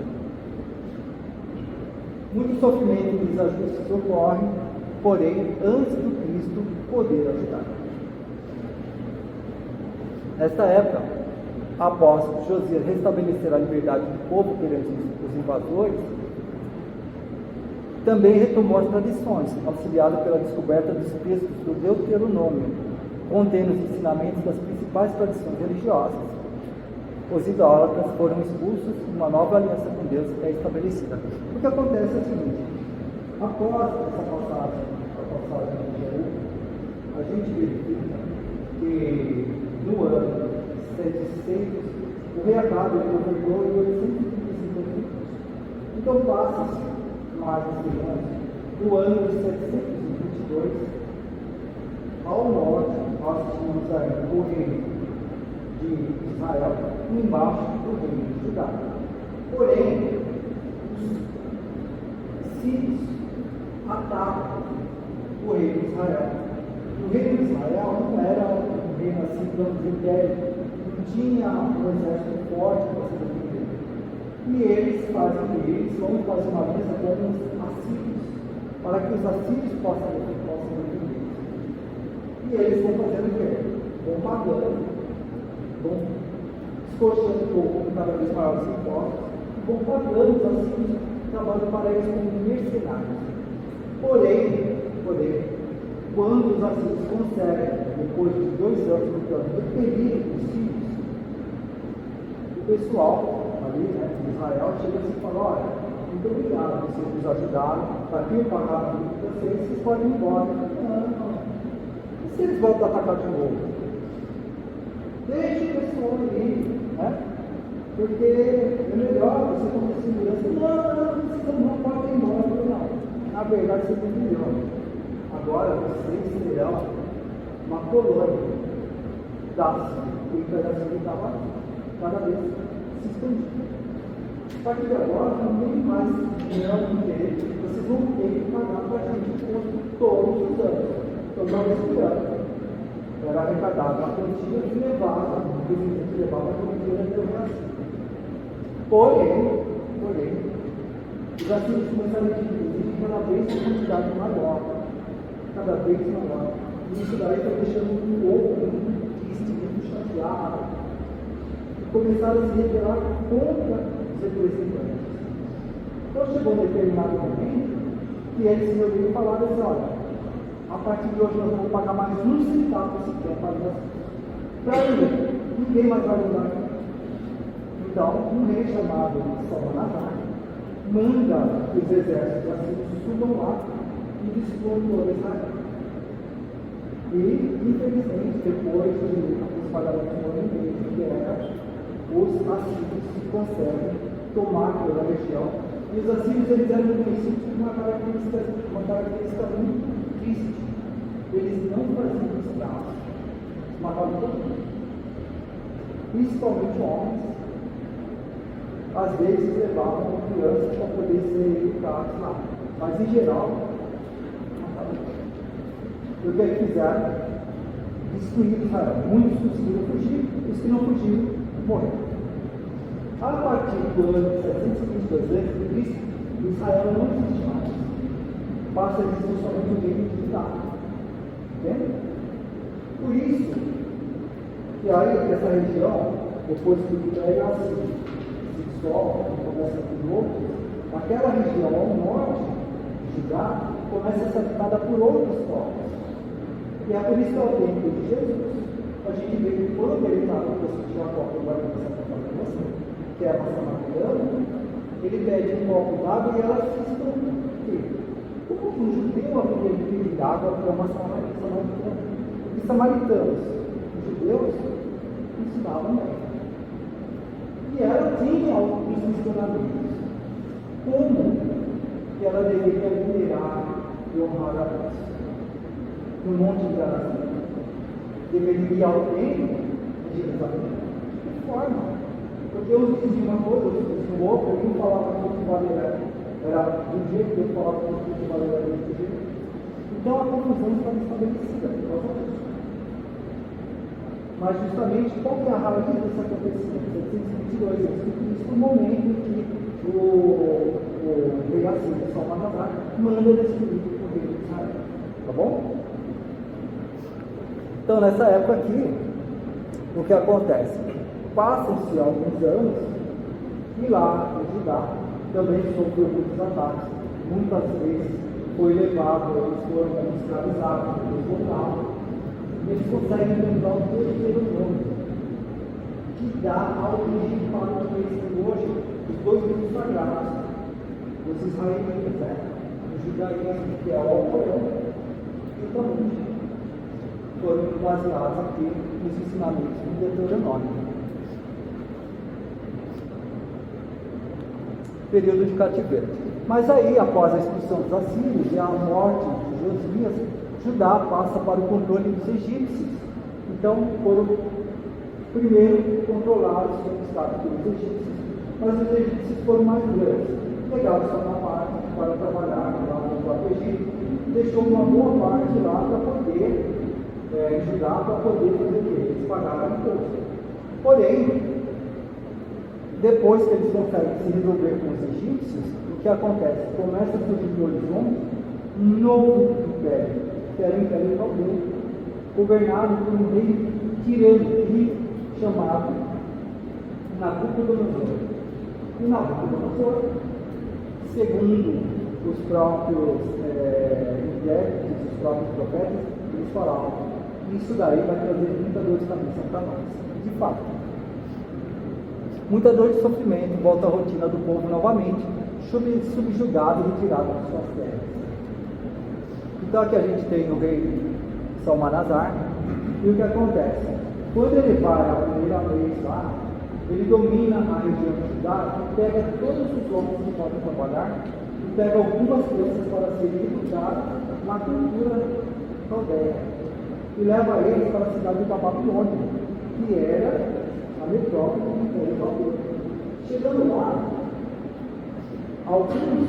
Muito sofrimento e desajustes ocorrem, porém, antes do Cristo poder ajudar. Nesta época, após Josias restabelecer a liberdade do povo perante os invasores, também retomou as tradições, auxiliado pela descoberta dos textos do Deuteronômio, contendo os ensinamentos das principais tradições religiosas. Os idólatras foram expulsos e uma nova aliança com Deus é estabelecida. O que acontece é o seguinte: após essa passagem, de Jeú, a gente verifica que no ano 700, o rei Acabe governou em 835 anos. Então passa-se mais de 100 anos, do ano de 722, ao norte, nós tínhamos ainda o reino de Israel, e embaixo o reino de Judá. Porém, os sírios atacam o reino de Israel. O reino de Israel não era um reino assim, vamos dizer, império, não tinha um exército forte para se defender. E eles vão fazer uma aliança com os assírios, para que os assírios possam defender. E eles vão fazendo o quê? Vão pagando, vão escorchando o povo com cada vez maiores impostos, vão pagando os assírios, trabalhando para eles como mercenários. Porém, quando os assírios conseguem, depois de 2 anos lutando, repelir os sírios, o pessoal ali, de Israel, chega assim e fala: olha, muito obrigado, vocês nos ajudaram, para que eu pagar tudo para vocês podem ir embora. Não. E se eles voltam a atacar de novo? Deixe o pessoal ali, porque é melhor você ter segurança. Não, não pode ir embora. Não. Na verdade, você tem milhões. Agora vocês serão uma colônia da o império estava cada vez se expandindo. A partir de agora, não tem mais interesse, vocês vão ter que pagar para a gente todos os anos. Então, não respirando. Era arrecadado uma quantia que levava, a quantia da Brasil. Porém, os assírios começaram a diminuir cada vez uma quantidade maior. Cada vez maior. E isso daí está deixando um povo muito triste, muito chateado. E começaram a se rebelar contra os representantes. Então chegou um determinado momento que eles se reuniram e falaram assim: olha, a partir de hoje nós vamos pagar mais um centavo sequer para nós. Para ele, ninguém mais vai mudar. Então, um rei chamado Salmanasar manda que os exércitos assírios subam lá e destruam todo Israel. E, infelizmente, depois de aproximadamente um ano e meio de guerra, os assírios conseguem tomar toda a região. E os assírios eles eram conhecidos por uma característica muito triste. Eles não faziam escravos, matavam todo mundo, principalmente homens. Às vezes levavam crianças para poder ser educados lá, mas em geral, matavam todo. E o que eles fizeram? Destruíram Israel. Muitos conseguiram fugir, os que não fugiram morreram. A partir do ano 722 a.C., Israel não existe mais. Passa a existir somente o reino de Judá. Entende? Por isso, que aí essa região, depois que o Império Assírio se dissolve, começa a ter outros, aquela região ao norte de Judá começa a ser habitada por outros povos. E é por isso que é o tempo de Jesus. A gente vê que quando ele está no posto de Jacó, que vai começar a falar com você, que é a samaritana, ele pede um copo d'água e ela se espantou. Como que um judeu havia de pedir água para uma samaritana? Os samaritanos, os judeus, ensinavam bem. E ela tinha alguns questionamentos. Como que ela deveria venerar e honrar a Deus? No Monte de Garazim? Deveria ir ao templo de Jerusalém? De que forma? Porque uns diziam uma coisa, outros diziam outra, um falava que o vale era do jeito, outro falava que o vale era do jeito. Então a confusão estava estabelecida por causa disso. Mas justamente qual que é a raiz desse acontecimento? 722 a.C., no momento em que o rei Assírio, Salmanasar, manda destruir o reino de Israel. Tá bom? Então, nessa época aqui, o que acontece? Passam-se alguns anos e lá, em Judá, também sofreu muitos ataques. Muitas vezes foi levado, eles foram escravizados, eles voltavam. E eles conseguem lembrar o terceiro nome, que dá a origem para o que eles têm hoje, os dois livros sagrados, os israelitas, né? O judaísmo, que é o Alcorão, e o Talmud. Foram baseados aqui nos ensinamentos do Deuteronômio. Período de cativeiro. Mas aí, após a expulsão dos assírios e a morte de Josias, Judá passa para o controle dos egípcios. Então, foram primeiro controlados, conquistados pelos egípcios, mas os egípcios foram mais grandes. Pegaram só uma parte para trabalhar lá no próprio Egito, deixou uma boa parte lá para poder Judá para poder fazer o que? Eles pagaram imposto. Porém, depois que eles conseguem se resolver com os egípcios, o que acontece? Começa a surgir no horizonte um novo império, que era o Império Caldeu, governado por um rei tirânico chamado Nabucodonosor. E Nabucodonosor, segundo os próprios intérpretes, os próprios profetas, eles falavam: isso daí vai trazer muita dor de cabeça para nós. De fato, muita dor de sofrimento, volta à rotina do povo novamente, subjugado e retirado de suas terras. Então aqui a gente tem o rei Salmanasar, e o que acontece? Quando ele vai a primeira vez lá, ele domina a região de Judá, pega todos os homens que podem trabalhar, e pega algumas crianças para serem educadas na cultura caldeia, e leva eles para a cidade da Babilônia, que era a metrópole do Império Caldeu. Chegando lá, alguns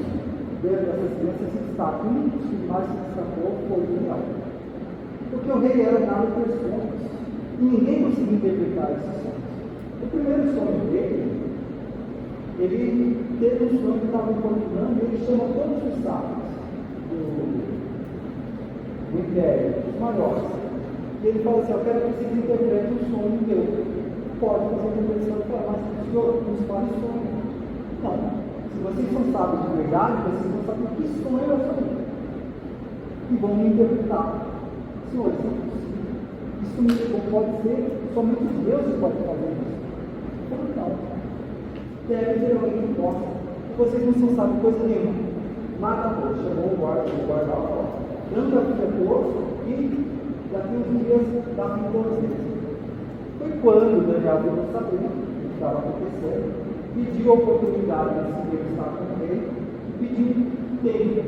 dessas crianças se destacam. Um dos que mais se destacou foi o Daniel, porque o rei era dado por sonhos, e ninguém conseguia interpretar esses sonhos. O primeiro sonho dele, ele teve um sonho que estava encontrando, e ele chama todos os sábios do Império, os maiores. E ele fala assim: eu quero que vocês interpretem o sonho meu. Pode fazer a interpretação e falar: mas o senhor nos faz sonho. Não. Se vocês não sabem de verdade, vocês não sabem que sonho eu sonhei. E vão me interpretar. Senhor, isso é possível. Isso não pode ser, somente Deus pode fazer isso. Então, não. Deve ter alguém que possa vocês não sabem coisa nenhuma. Mata a cor, chamou o guarda lá, tranca a filha posto e daqui uns dias dá fim todos eles. Foi quando Daniel veio saber o que estava acontecendo, pediu a oportunidade de se entrevistar com o rei, e pediu tempo.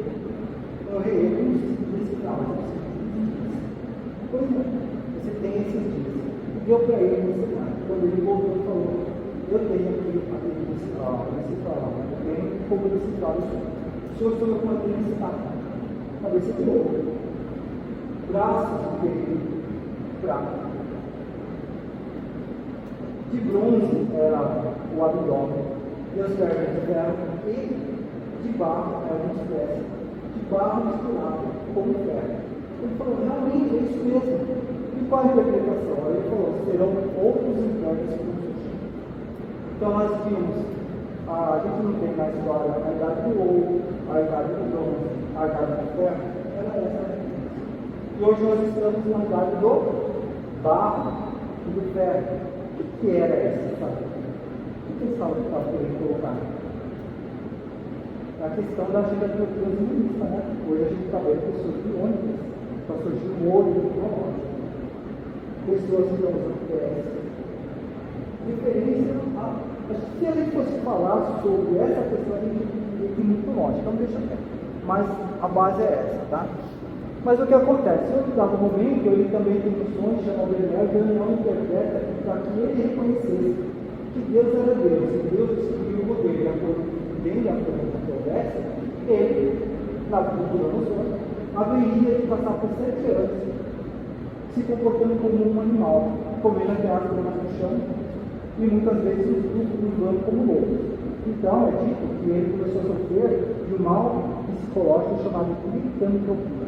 Então o rei, eu não precisava, pois é, você tem esses dias. Deu para ele uma semana. Quando ele voltou, ele falou: eu tenho aqui eu tenho como decifrar isso. O senhor foi com a decifrar. Cabeça de ouro, braços de guerreiro, prata. De bronze era o abdômen, e as pernas de ferro, e de barro eram os pés, de barro misturado com ferro. Ele falou: realmente é isso mesmo. E qual a interpretação? Ele falou: serão outros infernos que nos surgem. Então nós vimos, a gente não tem na história a idade do ouro, a idade do bronze, a idade do ferro, era essa. E hoje nós estamos na idade do barro e do ferro. O que era essa, sabe? O que pensava que estava querendo colocar? A questão da agenda transhumanista, né? Hoje a gente está vendo pessoas biônicas, está surgindo um olho tecnológico, pessoas que estão usando PS. Diferença, se a gente fosse falar sobre essa questão, a gente ia ir muito longe, então deixa quieto. Mas a base é essa, tá? Mas o que acontece? Em outro dado momento, ele também tem um sonho chamado Daniel, e Daniel interpreta para que ele reconhecesse que Deus era Deus, e Deus distribuiu o poder, de acordo com a conversa, ele, na cultura do sonho, haveria de passar por 7 anos se comportando como um animal, comendo até as gramas no chão, e muitas vezes usando como louco. Então, é dito que ele começou a sofrer de um mal psicológico chamado licantropia.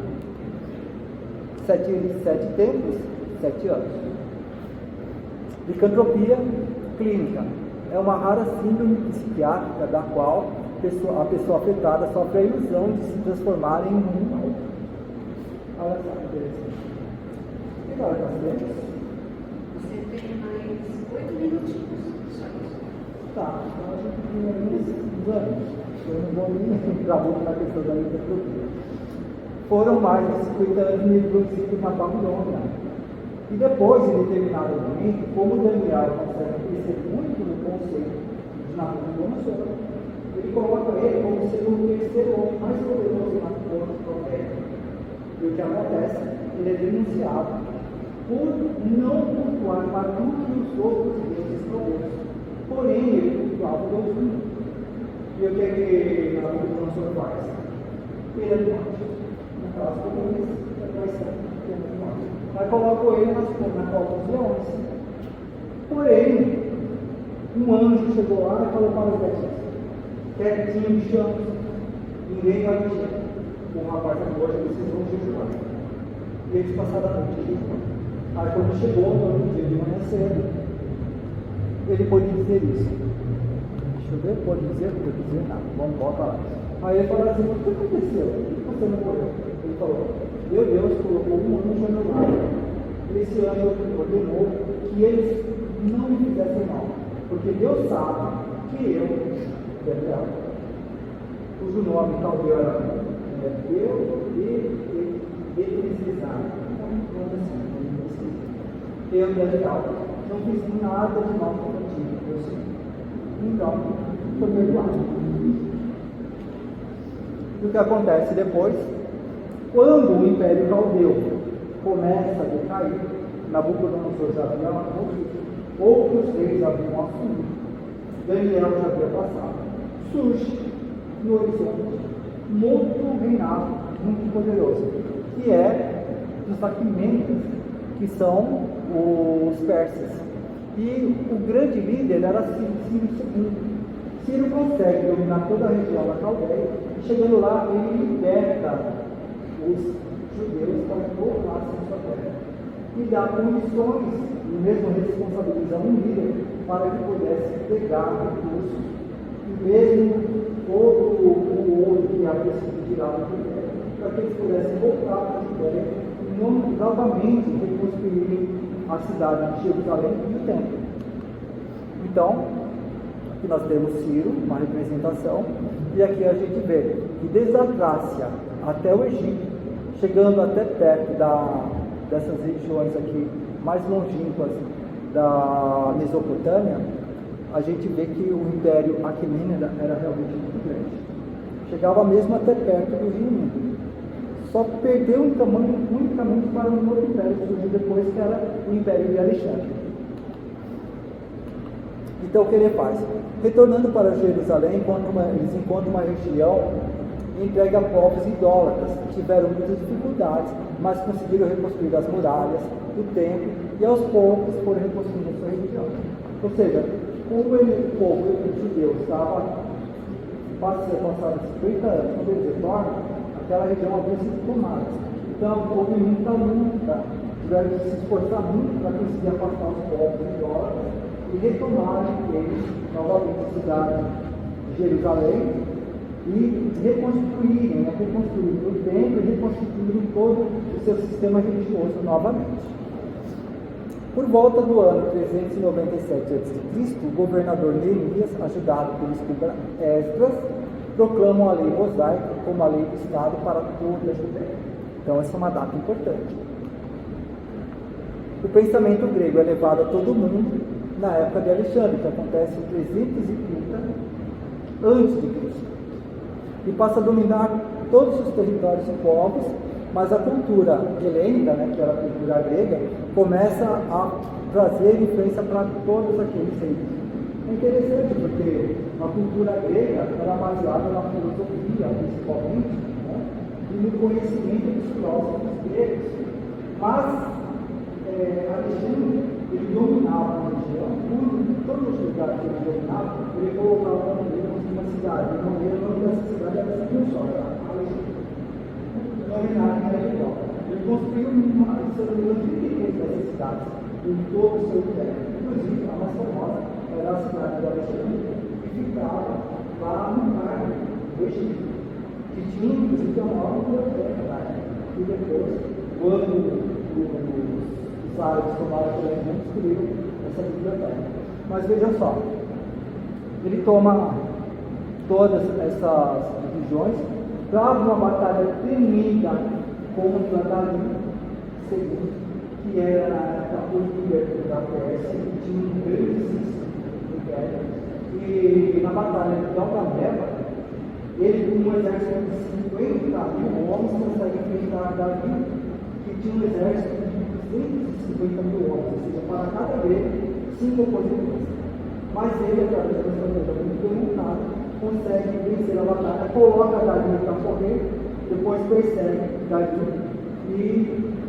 7 tempos, 7 anos. Licantropia clínica é uma rara síndrome psiquiátrica da qual a pessoa afetada sofre a ilusão de se transformar em um animal. Olha só que interessante. E agora nós temos? Você tem mais 8 minutinhos. Só isso. Tá, então a gente tem alguns anos. Eu não vou nem entrar muito na questão da licantropia. Foram mais de 50 anos introduzidos na Babilônia. E depois, em determinado momento, como Daniel consegue crescer muito no conceito de Nabucodonosor, ele coloca ele como sendo o terceiro homem mais poderoso na corte profética. E o que acontece? Ele é denunciado por não cultuar para tudo que os outros deuses provoram. Porém, ele cultuava o Deus único. E o que é que Nabucodonosor faz? Ele é do norte. Aí colocou ele na cova dos leões. Porém, um anjo chegou lá e falou para os deuses: quietinho de chão, ninguém vai mexer. O rapaz falou: hoje vocês vão jejuar. E eles passaram a noite jejuando. Aí quando chegou no outro dia de manhã cedo, ele pôde dizer isso. Deixa eu ver, pode dizer, não pode dizer nada. Vamos voltar lá. Aí ele falou assim: o que aconteceu? Por que você não morreu? Ele falou: meu Deus colocou um anjo ao meu lado. Esse anjo ordenou que eles não me fizessem mal, porque Deus sabe que eu, Daniel, cujo nome caldeu era eu, Daniel, não fiz nada de mal contigo, eu sei. Então, foi perdoado. E o que acontece depois? Quando o Império Caldeu começa a decair, Nabucodonosor já havia morrido, outros reis haviam assumido, Daniel já havia passado. Surge no horizonte um outro reinado muito poderoso, que é dos Aquimenes, que são os persas. E o grande líder era Ciro II. Ciro consegue dominar toda a região da Caldeia, e chegando lá, ele liberta os judeus para que voltassem à sua terra. E dá condições, e mesmo responsabilizar um líder, para que pudesse pegar recursos, e mesmo todo o ouro que havia sido tirado do império, para que eles pudessem voltar para a Judéia e novamente reconstruir a cidade de Jerusalém e o templo. Então, que nós temos Ciro, uma representação, e aqui a gente vê que desde a Trácia até o Egito, chegando até perto dessas regiões aqui mais longínquas da Mesopotâmia, a gente vê que o Império Aquemênida era realmente muito grande. Chegava mesmo até perto do Rio Nilo. Só perdeu em tamanho unicamente para um outro império que surgiu depois, que era o Império de Alexandre. Então o que ele faz? Retornando para Jerusalém, eles encontram uma região entregue a povos idólatras, que tiveram muitas dificuldades, mas conseguiram reconstruir as muralhas, o templo, e aos poucos foram reconstruindo a sua região. Ou seja, como o povo judeu estava passando 50 anos, quando eles retornam, aquela região havia sido tomada. Então, houve muita luta, tiveram que se esforçar muito para conseguir afastar os povos idólatras e retomarem eles novamente a cidade de Jerusalém e reconstruírem o templo e reconstruírem todo o seu sistema religioso novamente. Por volta do ano 397 a.C., o governador Neemias, ajudado pelo escriba Esdras, proclamam a lei mosaica como a lei do Estado para toda a Judéia. Então essa é uma data importante. O pensamento grego é levado a todo mundo na época de Alexandre, que acontece em 330 a.C., e passa a dominar todos os territórios e povos, mas a cultura helênica, que era a cultura grega, começa a trazer influência para todos aqueles reinos. É interessante porque a cultura grega era baseada na filosofia, principalmente, e no conhecimento dos filósofos gregos. Mas Alexandre, ele dominava a região, todos os lugares que ele dominava, ele colocava uma cidade, o nome dessa cidade era só, Alexandre. Ele construiu uma grande dessas cidades em todo o seu império. Inclusive, a mais famosa era a cidade de Alexandre, que ficava lá no mar do Egito, que tinha inclusive a maior biblioteca lá. E depois, quando os árabes tomaram a Jerusalém, destruíram essa biblioteca. Mas veja só, ele toma todas essas regiões, trava uma batalha tremenda contra Dario II, que era na época o líder da Pérsia, que tinha um grande império. E na batalha de Galgamela, ele, com um exército de 50 mil homens, consegue enfrentar Dario, que tinha um exército de 250 mil homens, ou seja, para cada grego, 5 opositores. Mas ele, através da estratégia muito bem montada, consegue vencer a batalha, coloca Dario para correr, depois persegue Dario e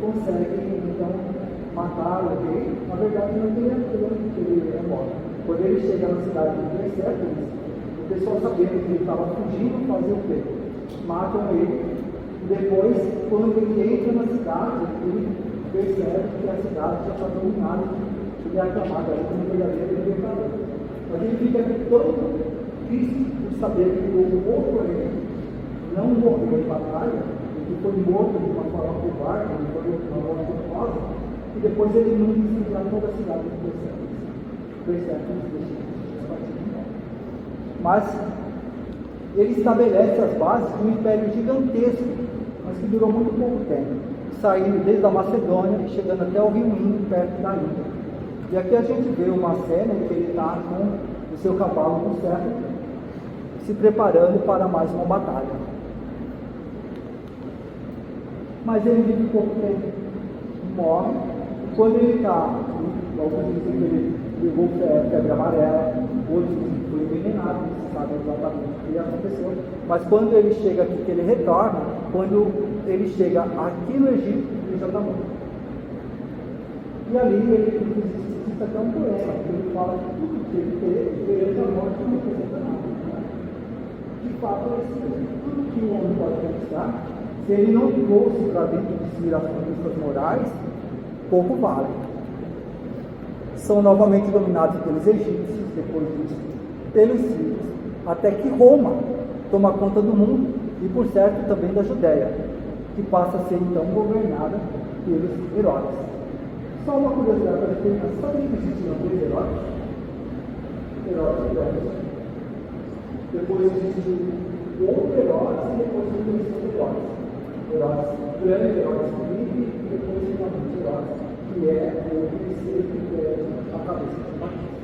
consegue então matar o rei. Na verdade, não tem aquilo que ele é morto. Quando ele chega na cidade de Persépolis, o pessoal sabendo que ele estava fugindo, fazia o quê? Matam ele. E depois, quando ele entra na cidade, ele percebe que a cidade já está dominada, ele é aclamado aí como verdadeiro libertador. Mas ele fica tão triste por saber que o outro rei não morreu em batalha, que foi morto de uma forma covarde, não foi uma morte honrosa, e depois ele não incendiar toda a cidade de Persépolis. Mas ele estabelece as bases de um império gigantesco, mas que durou muito pouco tempo, saindo desde a Macedônia e chegando até o Rio Indo, perto da Índia. E aqui a gente vê uma cena em que ele está com o seu cavalo no cerro, se preparando para mais uma batalha. Mas ele vive pouco tempo, morre, e quando ele está, alguns dizem que ele pegou febre amarela, outros dizem que foi envenenado, não se sabe exatamente o que aconteceu, mas quando ele chega aqui, que ele retorna, quando ele chega aqui no Egito, ele já está morto. E ali ele existe até um poema, que ele fala que tudo que ele fez, perante a morte, não representa nada. De fato, é isso mesmo. Tudo que o homem pode conquistar, se ele não trouxe para dentro de si as conquistas morais, pouco vale. São novamente dominados pelos egípcios, depois disso pelos sírios, até que Roma toma conta do mundo e, por certo, também da Judéia, que passa a ser então governada pelos Herodes. Só uma curiosidade para terminar, sabe que existiam 2 Herodes? Herodes Grande. Depois existe o outro Herodes e depois o terceiro Herodes. Herodes Grande, Herodes Filipe e depois finalmente Herodes, que é o terceiro que perde a cabeça de Marquês.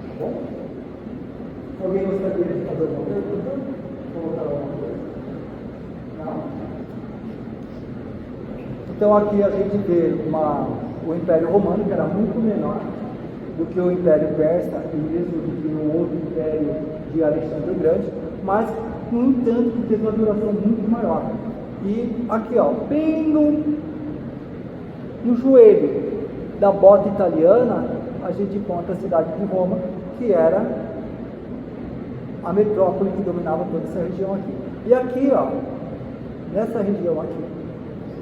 Tá bom? Alguém gostaria de fazer alguma pergunta? Colocar alguma coisa? Não? Então aqui a gente vê o Império Romano, que era muito menor do que o Império Persa e mesmo do que o outro Império de Alexandre o Grande, mas, no entanto, que teve uma duração muito maior. E aqui, ó, bem no joelho da bota italiana, a gente encontra a cidade de Roma, que era a metrópole que dominava toda essa região aqui. E aqui, ó, nessa região aqui,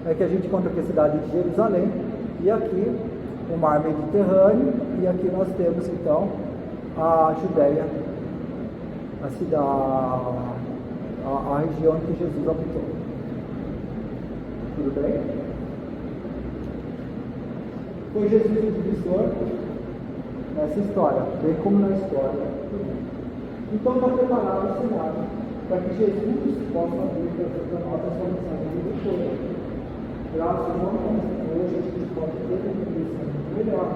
é que a gente encontra aqui a cidade de Jerusalém, e aqui o mar Mediterrâneo, e aqui nós temos então a Judéia, a região em que Jesus habitou. Tudo bem? Foi Jesus o divisor nessa história, bem como na história. Então está preparado o cenário para que Jesus possa vir para nós a solução do mundo todo. Graças a Deus, hoje a gente pode ter uma compreensão melhor.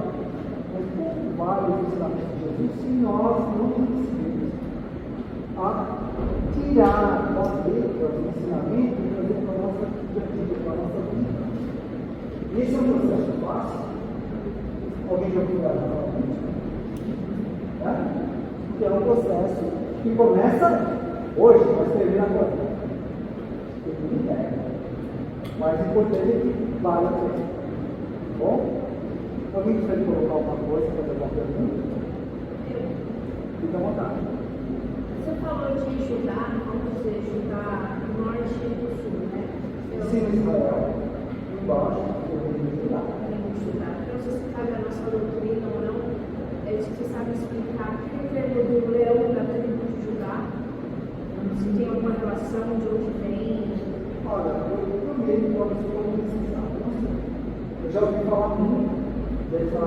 Mas como vários ensinamentos de Jesus, se nós não conseguirmos tirar das letras do ensinamento e trazer para a nossa vida, para a nossa vida. Esse é um processo fácil. Alguém já viu que é um processo que começa hoje, mas termina agora. Tem ideia. Mas o importante é que vale a pena. Bom? Alguém gostaria de colocar alguma coisa, fazer alguma pergunta? Fica à vontade. Você falou de Judá, vamos dizer, Judá do norte e do sul, né? Sim, Israel, embaixo, o reino de Judá. Então, se você sabe a nossa doutrina ou não, você sabe explicar o que é o termo do leão da tribo de Judá? Se tem alguma relação de onde vem? Olha, eu também posso precisar, eu já ouvi falar muito dessa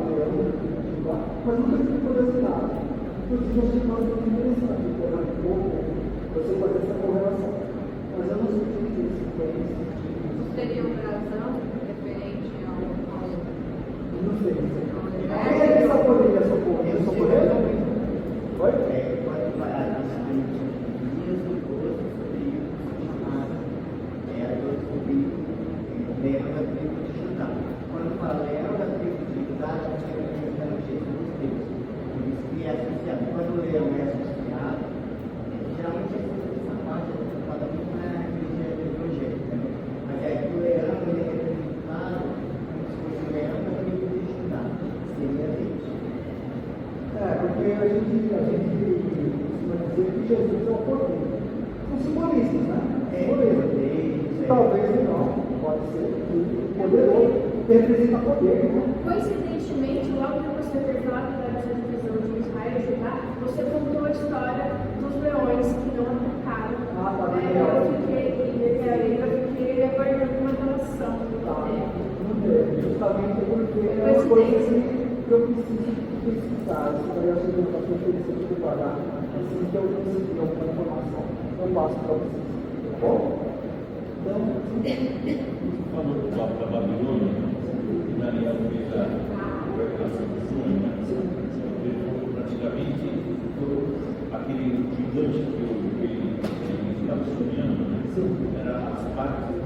leão de Judá, mas nunca tive curiosidade. Inclusive, eu achei que nós muito interessante, por um pouco, você fazer essa correlação. Mas eu não sei o que isso Seria um brasão referente ao. não sei. Quem é que essa poderia socorrer? Socorrer? Oi? Pode parar nesse dias do gosto sobre chamada leão da tribo de Judá. Quando fala leão da tribo de Judá, a gente vai pensar no Jesus Deus. Por isso que é associado. Quando o leão é associado, geralmente essa parte é tratada muito na igreja evangélica. Mas é que o leão ele é representado como se fosse o leão da tribo de Judá. Seria Deus. Porque a gente costuma dizer que Jesus é o poder. São simbolistas, né? Simbolismo. Talvez não, pode ser poderoso, representa poder, né? Coincidentemente, logo depois de ter falado dessa divisão de Israel e Judá, você contou a história dos leões que não atacaram. Eu fiquei aguardando uma relação. Justamente porque é uma coisa que eu preciso pesquisar. Se eu acho que eu preciso preparar, assim que eu conseguir alguma informação, eu passo para vocês. Tá bom? Então, falou do papo da Babilônia, que Daniel fez a revelação do sonho, praticamente aquele gigante que ele estava sonhando, era as partes do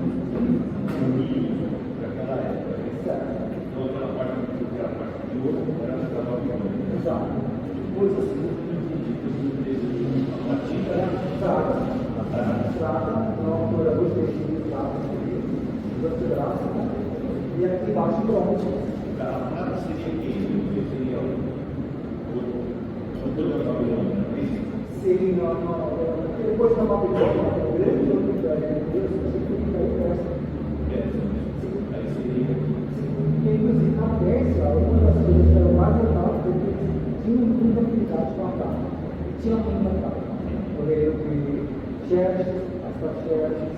milho daquela época. Então aquela parte que era a parte de ouro era da Babilônia. exato. Depois assim, a matilha era Não, por alguns peixes, e aqui embaixo bronze. a prata seria que seria o toda a Babilônia, não é isso? Sim, depois da Babilônia, o grande outro império de Deus, você fica aí perto. Aí seria. Inclusive, a Pérsia, uma das coisas que era mais notável, porque tinha muita habilidade com a prata. Tinha muita prata. O rei de Xerxes, as Xerxes.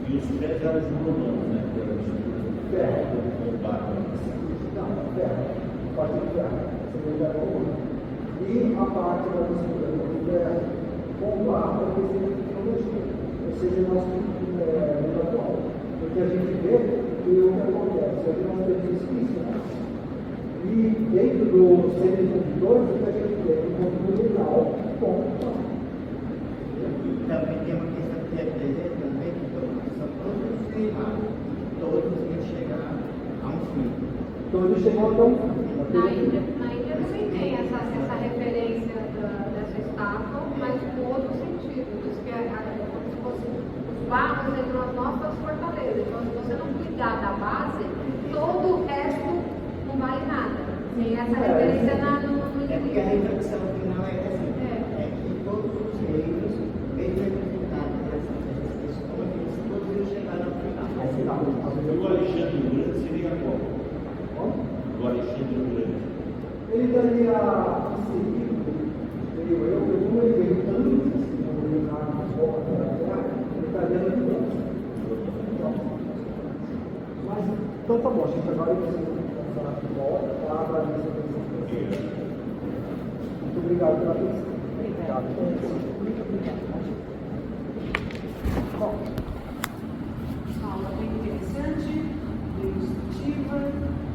E os pés eram os romanos, né? Que eram os ferro, o barco. Não, ferro. Pode ser ferro. Você já é romano. E E a parte da mistura é bombar para a questão de tecnologia, ou seja, nosso mundo atual. Porque a gente vê que o que acontece, aqui nós temos esquisito, né? E dentro dos semicondutores, o que a gente vê é o condutor legal, ponto. E também tem uma questão que é presente também, que são todos queimados, todos têm que chegar a um fim. Todos chegam até um fim. Na Índia também tem essa referência dessa estátua, mas com outro sentido. Diz que é como se fosse os barros entre as nossas fortalezas. Então, se você não cuidar da base, todo o resto não vale nada. Tem essa referência no É porque a reflexão final é assim, É. é que todos os reinos, eles representaram essas questões, todos eles chegaram ao final. O Alexandre o Grande seria qual? O Alexandre o Grande. Ele estaria inserido, creio eu, porque como ele veio antes do Leonardo da Terra, ele estaria no Oriente. Mas, então tá bom, gente, agora eu preciso falar de volta, tá? Agradeço a atenção. Muito obrigado pela atenção. Obrigado. Muito obrigado. Bom.